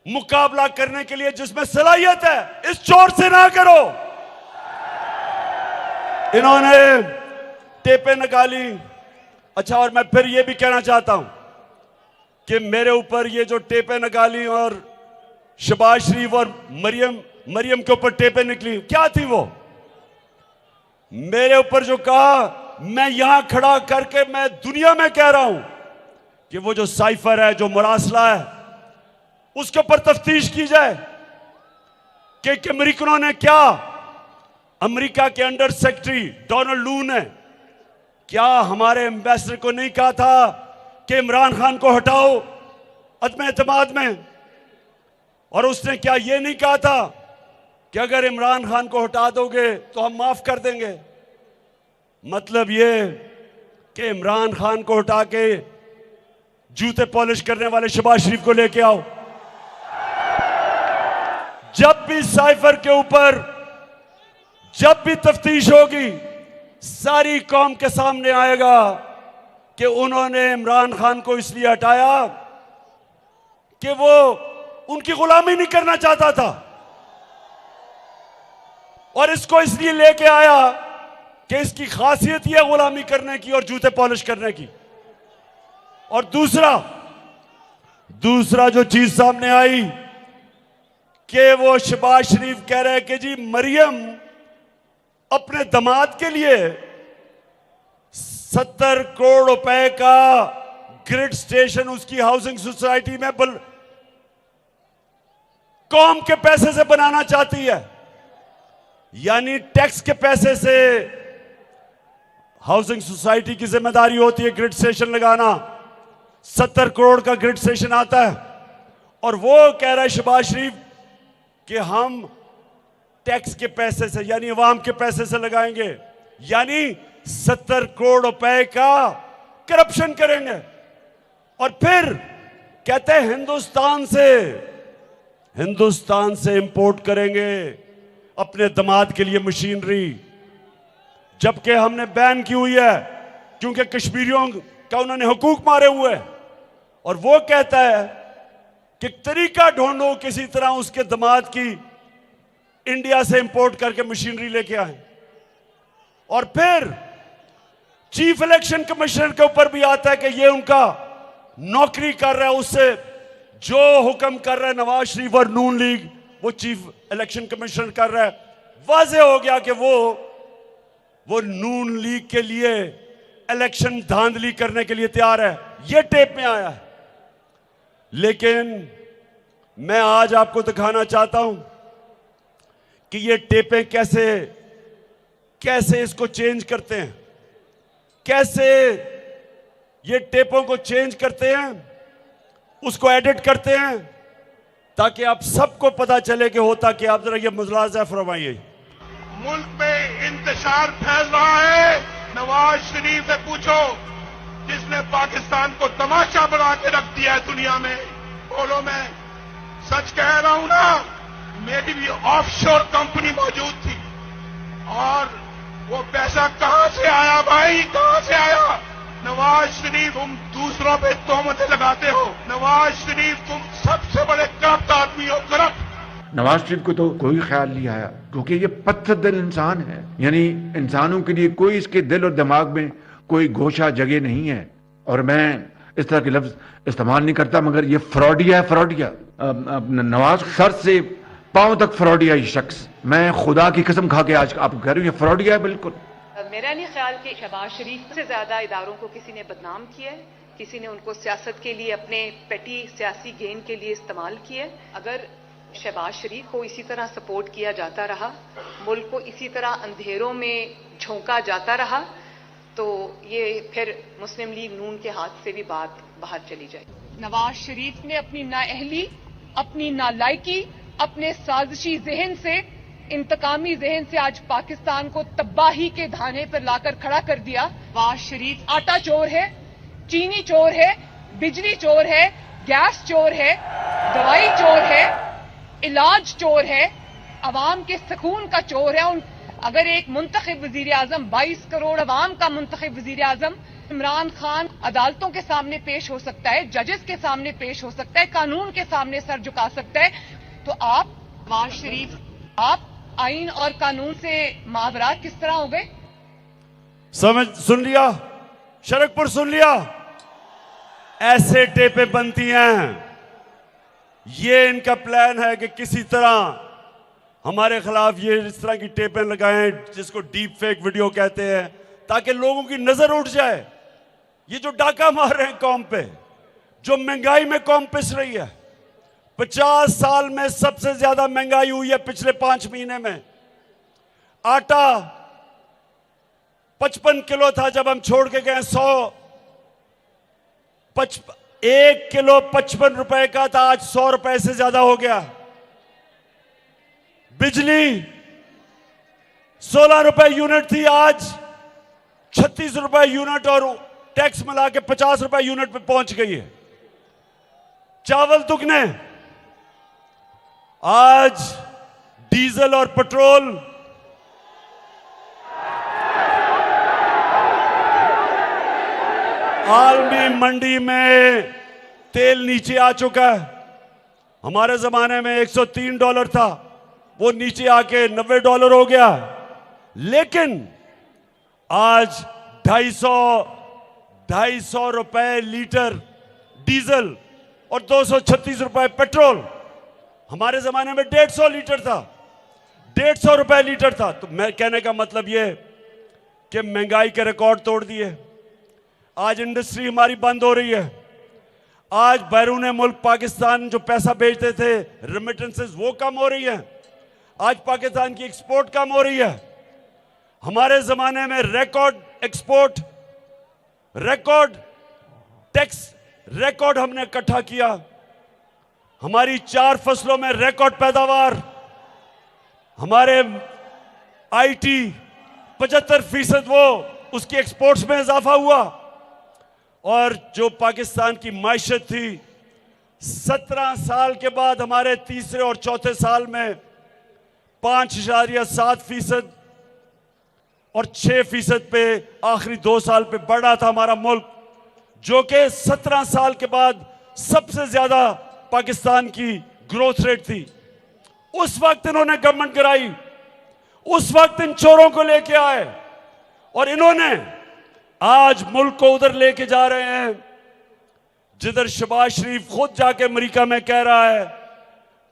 मुकाबला करने के लिए जिसमें सलाहियत है, इस चोर से ना करो। इन्होंने टेपें निकाली। अच्छा, और मैं फिर ये भी कहना चाहता हूं कि मेरे ऊपर ये जो टेपें निकाली और शहबाज शरीफ और मरियम के ऊपर टेपें निकली, क्या थी वो? मेरे ऊपर जो कहा, मैं यहां खड़ा करके मैं दुनिया में कह रहा हूं कि वो जो साइफर है, जो मुरासला है, उसके ऊपर तफ्तीश की जाए कि अमेरिकनों ने क्या, अमेरिका के अंडर सेक्रेटरी डोनाल्ड लू ने क्या हमारे एम्बेसडर को नहीं कहा था कि इमरान खान को हटाओ अदम एतमाद में? और उसने क्या ये नहीं कहा था कि अगर इमरान खान को हटा दोगे तो हम माफ कर देंगे? मतलब ये कि इमरान खान को हटा के जूते पॉलिश करने वाले शहबाज शरीफ को लेके आओ। जब भी साइफर के ऊपर जब भी तफ्तीश होगी, सारी कौम के सामने आएगा कि उन्होंने इमरान खान को इसलिए हटाया कि वो उनकी गुलामी नहीं करना चाहता था, और इसको इसलिए लेके आया कि इसकी खासियत यह गुलामी करने की और जूते पॉलिश करने की। और दूसरा जो चीज सामने आई कि वो शहबाज शरीफ कह रहे हैं कि जी मरियम अपने दामाद के लिए 70 करोड़ रुपए का ग्रिड स्टेशन उसकी हाउसिंग सोसाइटी में कौम के पैसे से बनाना चाहती है। यानी टैक्स के पैसे से हाउसिंग सोसाइटी की जिम्मेदारी होती है ग्रिड स्टेशन लगाना। 70 करोड़ का ग्रिड स्टेशन आता है और वो कह रहा है शहबाज शरीफ कि हम टैक्स के पैसे से यानी अवाम के पैसे से लगाएंगे, यानी 70 करोड़ रुपए का करप्शन करेंगे। और फिर कहते हैं हिंदुस्तान से इंपोर्ट करेंगे अपने दामाद के लिए मशीनरी, जबकि हमने बैन की हुई है क्योंकि कश्मीरियों का उन्होंने हुकूक मारे हुए हैं। और वो कहता है कि तरीका ढूंढो किसी तरह उसके दामाद की इंडिया से इंपोर्ट करके मशीनरी लेके आए। और फिर चीफ इलेक्शन कमिश्नर के ऊपर भी आता है कि ये उनका नौकरी कर रहा है, उससे जो हुक्म कर रहा है नवाज शरीफ और नून लीग वो चीफ इलेक्शन कमिश्नर कर रहा है। वाज़ेह हो गया कि वो नून लीग के लिए इलेक्शन धांधली करने के लिए तैयार है। ये टेप में आया है। लेकिन मैं आज आपको दिखाना चाहता हूं कि ये टेपें कैसे इसको चेंज करते हैं, कैसे ये टेपों को चेंज करते हैं, उसको एडिट करते हैं, ताकि आप सबको पता चले कि होता कि आप जरा ये मुलाजा फरमाइए। मुल्क में इंतशार फैल रहा है। नवाज शरीफ से पूछो, जिसने पाकिस्तान को तमाशा बना के रख दिया है दुनिया में। बोलो, मैं सच कह रहा हूं ना, मेरी भी ऑफशोर कंपनी मौजूद थी और वो पैसा कहां से आया भाई, कहां से आया? नवाज शरीफ, तुम दूसरों पे तोहमतें लगाते हो। नवाज शरीफ, तुम सबसे बड़े करप्ट आदमी हो, करप्ट। नवाज शरीफ को तो कोई ख्याल नहीं आया, क्योंकि ये पत्थर दिल इंसान है। यानी इंसानों के लिए कोई इसके दिल और दिमाग में कोई गोशा जगह नहीं है। और मैं इस तरह के लफ्ज इस्तेमाल नहीं करता, मगर ये फ्रॉडिया है, फ्रॉडिया। नवाज सर से पांव तक फ्रॉडिया ये शख्स। मैं खुदा की कसम खा के आज आपको कह रही हूँ, ये फ्रॉडिया है बिल्कुल। मेरा नहीं ख्याल कि शहबाज शरीफ से ज्यादा इदारों को किसी ने बदनाम किया है, किसी ने उनको सियासत के लिए अपने पेटी सियासी गेन के लिए इस्तेमाल किया है। अगर शहबाज शरीफ को इसी तरह सपोर्ट किया जाता रहा, मुल्क को इसी तरह अंधेरों में झोंका जाता रहा, तो ये फिर मुस्लिम लीग नून के हाथ से भी बात बाहर चली जाएगी। नवाज शरीफ ने अपनी नाअहली, अपनी नालायकी, अपने साजिशी जहन से, इंतकामी जहन से आज पाकिस्तान को तबाही के धाने पर लाकर खड़ा कर दिया। नवाज शरीफ आटा चोर है, चीनी चोर है, बिजली चोर है, गैस चोर है, दवाई चोर है, इलाज चोर है, अवाम के सुकून का चोर है। अगर एक मुंतखब वजीर आजम, 22 करोड़ अवाम का मुंतखब वजीर आजम इमरान खान अदालतों के सामने पेश हो सकता है, जजेस के सामने पेश हो सकता है, कानून के सामने सर झुका सकता है, तो आप नवाज शरीफ, आप आइन और कानून से मावरा किस तरह हो गए? सुन लिया, शरकपुर सुन लिया। ऐसे टेपे बनती हैं। ये इनका प्लान है कि किसी तरह हमारे खिलाफ ये इस तरह की टेपें लगाएं, जिसको डीप फेक वीडियो कहते हैं, ताकि लोगों की नजर उठ जाए। ये जो डाका मार रहे हैं कौम पे, जो महंगाई में कौम पिस रही है, 50 साल में सबसे ज्यादा महंगाई हुई है पिछले 5 महीने में। आटा 55 किलो था जब हम छोड़ के गए, 1 किलो 55 रुपए का था, आज 100 रुपए से ज्यादा हो गया। बिजली 16 रुपए यूनिट थी, आज 36 रुपए यूनिट और टैक्स मिला के 50 रुपए यूनिट पे पहुंच गई है। चावल दुगने, आज डीजल और पेट्रोल आलमी मंडी में तेल नीचे आ चुका है। हमारे जमाने में $103 था, वो नीचे आके $90 हो गया। लेकिन आज 250 रुपए लीटर डीजल और 236 रुपए पेट्रोल। हमारे जमाने में 150 लीटर था, 150 रुपए लीटर था। तो मैं कहने का मतलब ये कि महंगाई के रिकॉर्ड तोड़ दिए। आज इंडस्ट्री हमारी बंद हो रही है। आज बैरून मुल्क पाकिस्तान जो पैसा भेजते थे, रेमिटेंसेस, वो कम हो रही है। आज पाकिस्तान की एक्सपोर्ट कम हो रही है। हमारे जमाने में record export, record tax, record हमने इकट्ठा किया। हमारी 4 फसलों में रिकॉर्ड पैदावार। हमारे आईटी 75% वो उसकी एक्सपोर्ट्स में इजाफा हुआ। और जो पाकिस्तान की मायशत थी, 17 साल के बाद हमारे तीसरे और चौथे साल में 5.7% और 6% पे आखिरी 2 साल पे बढ़ा था हमारा मुल्क, जो कि 17 साल के बाद सबसे ज्यादा पाकिस्तान की ग्रोथ रेट थी। उस वक्त इन्होंने गवर्नमेंट कराई, उस वक्त इन चोरों को लेके आए, और इन्होंने आज मुल्क को उधर लेके जा रहे हैं जिधर शहबाज शरीफ खुद जाके अमेरिका में कह रहा है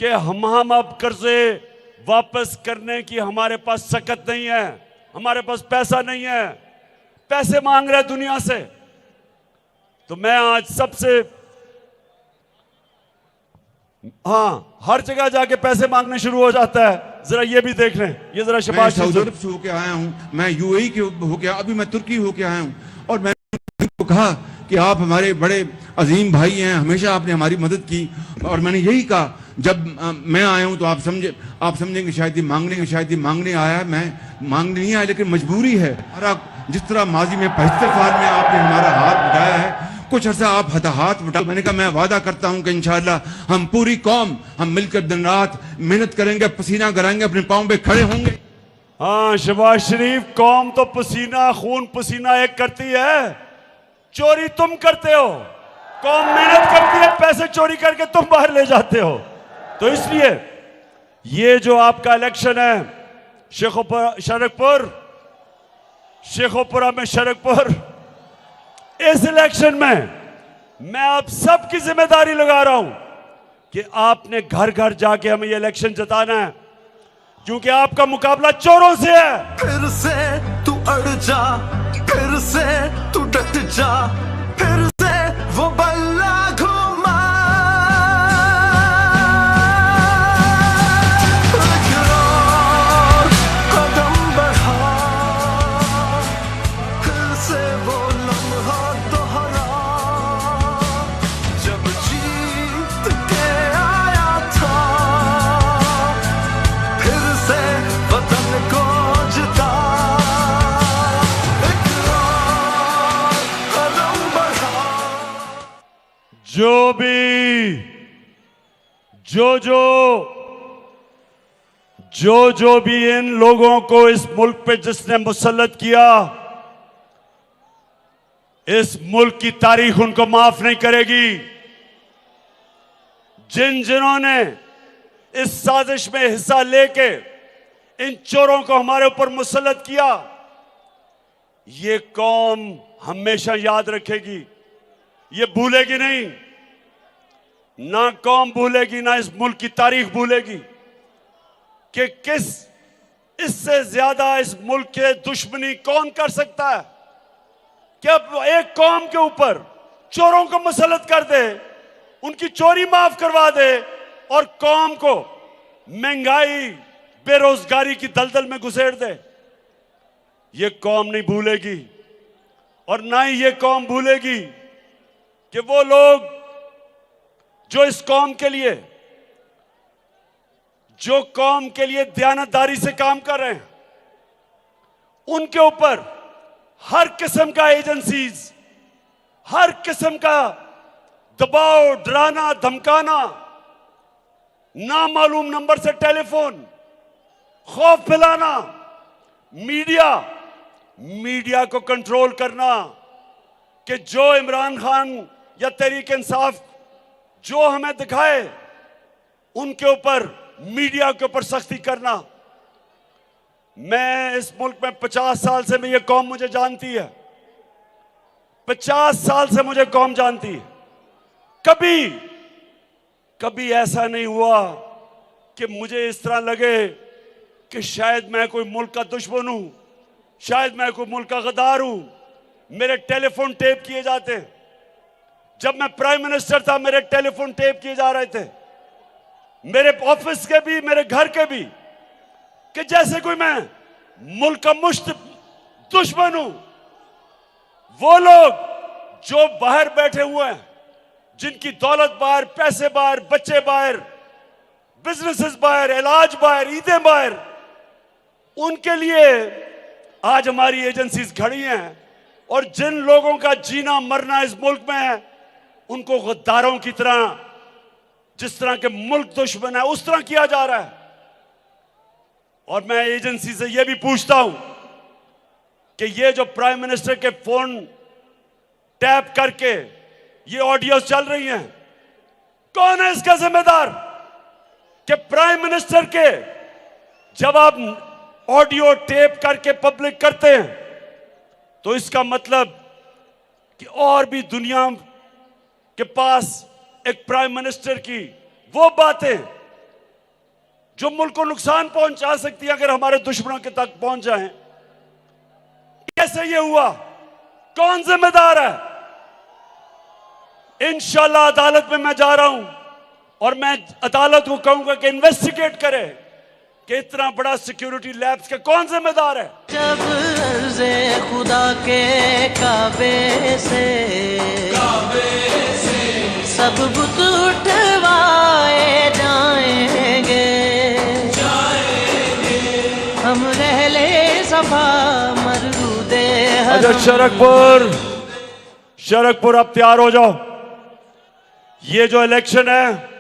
कि हम अब कर्जे वापस करने की हमारे पास सकत नहीं है, हमारे पास पैसा नहीं है, पैसे मांग रहे दुनिया से। तो मैं आज सबसे, हाँ, हर जगह जाके पैसे मांगने शुरू हो जाता है, जरा ये भी देख लें। ये जरा शहबाज सऊदी अरब से होके आया हूँ, मैं यूएई के होके, अभी मैं तुर्की होके आया हूँ, और मैंने तो कहा कि आप हमारे बड़े अजीम भाई हैं, हमेशा आपने हमारी मदद की। और मैंने यही कहा जब मैं आया हूँ तो आप समझेंगे शायद ये मांगने आया है। मैं मांगने नहीं आया, लेकिन मजबूरी है। जिस तरह माजी में 75 साल में आपने हमारा हाथ उठाया है, कुछ अर्सा आप हाथ उठा। मैंने कहा मैं वादा करता हूं कि इंशाअल्लाह हम पूरी कौम हम मिलकर दिन रात मेहनत करेंगे, पसीना कराएंगे, अपने पांव पे खड़े होंगे। हाँ शहबाज शरीफ, कौम तो पसीना खून पसीना एक करती है, चोरी तुम करते हो। कौम मेहनत करती है, पैसे चोरी करके तुम बाहर ले जाते हो। तो इसलिए ये जो आपका इलेक्शन है शेखोपुरा में शरकपुर, इस इलेक्शन में मैं आप सबकी जिम्मेदारी लगा रहा हूं कि आपने घर घर जाके हमें ये इलेक्शन जिताना है, क्योंकि आपका मुकाबला चोरों से है। फिर से तू अड़ जा, फिर से तू डट जा, फिर से वो बल्ला घुमा। कदम बढ़ा, फिर से वो लम्हा दोहरा, जब जीत के आया था, फिर से वतन को जिता। जो भी जो भी इन लोगों को इस मुल्क पे जिसने मुसल्लत किया, इस मुल्क की तारीख उनको माफ नहीं करेगी। जिन्होंने इस साजिश में हिस्सा लेके इन चोरों को हमारे ऊपर मुसल्लत किया, ये कौम हमेशा याद रखेगी, ये भूलेगी नहीं। ना कौम भूलेगी, ना इस मुल्क की तारीख भूलेगी कि किस इससे ज्यादा इस मुल्क के दुश्मनी कौन कर सकता है कि अब एक कौम के ऊपर चोरों को मुसल्लत कर दे, उनकी चोरी माफ करवा दे और कौम को महंगाई बेरोजगारी की दलदल में घुसेड़ दे। ये कौम नहीं भूलेगी, और ना ही ये कौम भूलेगी कि वो लोग जो इस कौम के लिए, जो कौम के लिए दयानतदारी से काम कर रहे हैं, उनके ऊपर हर किस्म का एजेंसीज, हर किस्म का दबाव, डराना, धमकाना, नामालूम नंबर से टेलीफोन, खौफ फैलाना, मीडिया को कंट्रोल करना कि जो इमरान खान या तहरीक इंसाफ जो हमें दिखाए, उनके ऊपर, मीडिया के ऊपर सख्ती करना। मैं इस मुल्क में 50 साल से ये कौम मुझे जानती है, 50 साल से मुझे कौम जानती है। कभी ऐसा नहीं हुआ कि मुझे इस तरह लगे कि शायद मैं कोई मुल्क का दुश्मन हूं, शायद मैं कोई मुल्क का गद्दार हूं। मेरे टेलीफोन टेप किए जाते, जब मैं प्राइम मिनिस्टर था मेरे टेलीफोन टेप किए जा रहे थे, मेरे ऑफिस के भी, मेरे घर के भी, कि जैसे कोई मैं मुल्क का मुश्त दुश्मन हूं। वो लोग जो बाहर बैठे हुए हैं, जिनकी दौलत बाहर, पैसे बाहर, बच्चे बाहर, बिजनेसेस बाहर, इलाज बाहर, ईदें बाहर, उनके लिए आज हमारी एजेंसीज खड़ी हैं। और जिन लोगों का जीना मरना इस मुल्क में है, उनको गद्दारों की तरह, जिस तरह के मुल्क दुश्मन है, उस तरह किया जा रहा है। और मैं एजेंसी से यह भी पूछता हूं कि ये जो प्राइम मिनिस्टर के फोन टैप करके ये ऑडियो चल रही हैं, कौन है इसका जिम्मेदार? कि प्राइम मिनिस्टर के जब आप ऑडियो टेप करके पब्लिक करते हैं, तो इसका मतलब कि और भी दुनिया के पास एक प्राइम मिनिस्टर की वो बातें जो मुल्क को नुकसान पहुंचा सकती है अगर हमारे दुश्मनों के तक पहुंच जाएं, कैसे ये हुआ, कौन जिम्मेदार है? इंशाल्लाह अदालत में मैं जा रहा हूं और मैं अदालत को कहूंगा कि इन्वेस्टिगेट करे कि इतना बड़ा सिक्योरिटी लैब्स का कौन जिम्मेदार है। जब अर्ज़े खुदा के काबे से सब बुत उठवाए जाएंगे, हम रहले सफा मरूदे अच्छा शरकपुर अब तैयार हो जाओ। ये जो इलेक्शन है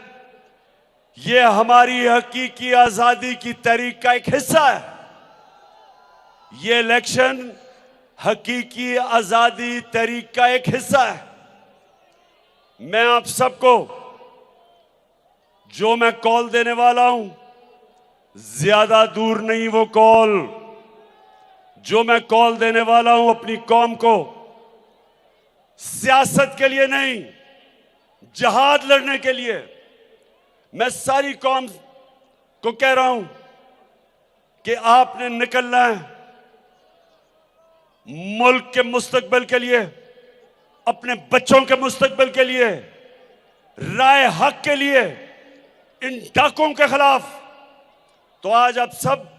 ये हमारी हकीकी आजादी की तहरीक का एक हिस्सा है। ये इलेक्शन हकीकी आजादी तहरीक का एक हिस्सा है। मैं आप सबको जो मैं कॉल देने वाला हूं, ज्यादा दूर नहीं वो कॉल जो मैं कॉल देने वाला हूं अपनी कौम को, सियासत के लिए नहीं, जहाद लड़ने के लिए। मैं सारी कौम को कह रहा हूं कि आपने निकलना है मुल्क के मुस्तकबिल के लिए, अपने बच्चों के मुस्तकबिल के लिए, राय हक के लिए, इन डाकों के खिलाफ। तो आज आप सब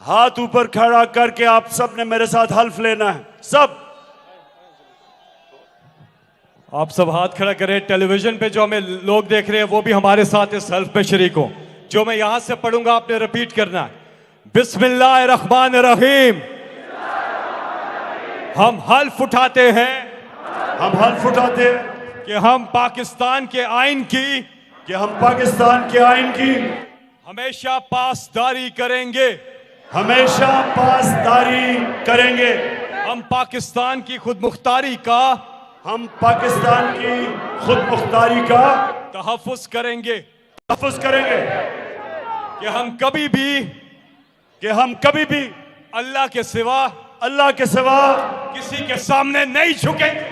हाथ ऊपर खड़ा करके आप सब ने मेरे साथ हल्फ लेना है। सब आप सब हाथ खड़ा करें। टेलीविजन पे जो हमें लोग देख रहे हैं वो भी हमारे साथ इस हल्फ में शरीक हो। जो मैं यहां से पढ़ूंगा आपने रिपीट करना है। बिस्मिल्लाहिर्रहमानिर्रहीम। हम हल्फ उठाते हैं कि हम पाकिस्तान के आइन की हमेशा पासदारी करेंगे। हम पाकिस्तान की खुदमुख्तारी का तहफ़्फ़ुज़ करेंगे कि हम कभी भी अल्लाह के सिवा किसी के सामने नहीं झुकेंगे।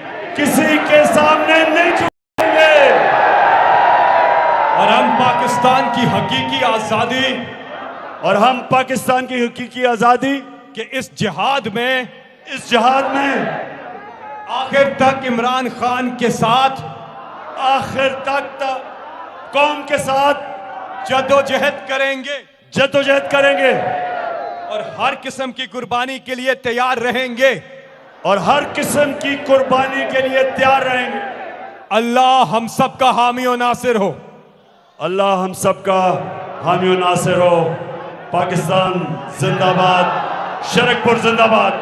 और हम पाकिस्तान की हकीकी आजादी के इस जिहाद में आखिर तक इमरान खान के साथ कौम के साथ जदोजहद करेंगे और हर किस्म की कुर्बानी के लिए तैयार रहेंगे। अल्लाह हम सबका हामी और नासिर हो। पाकिस्तान जिंदाबाद, शरकपुर जिंदाबाद।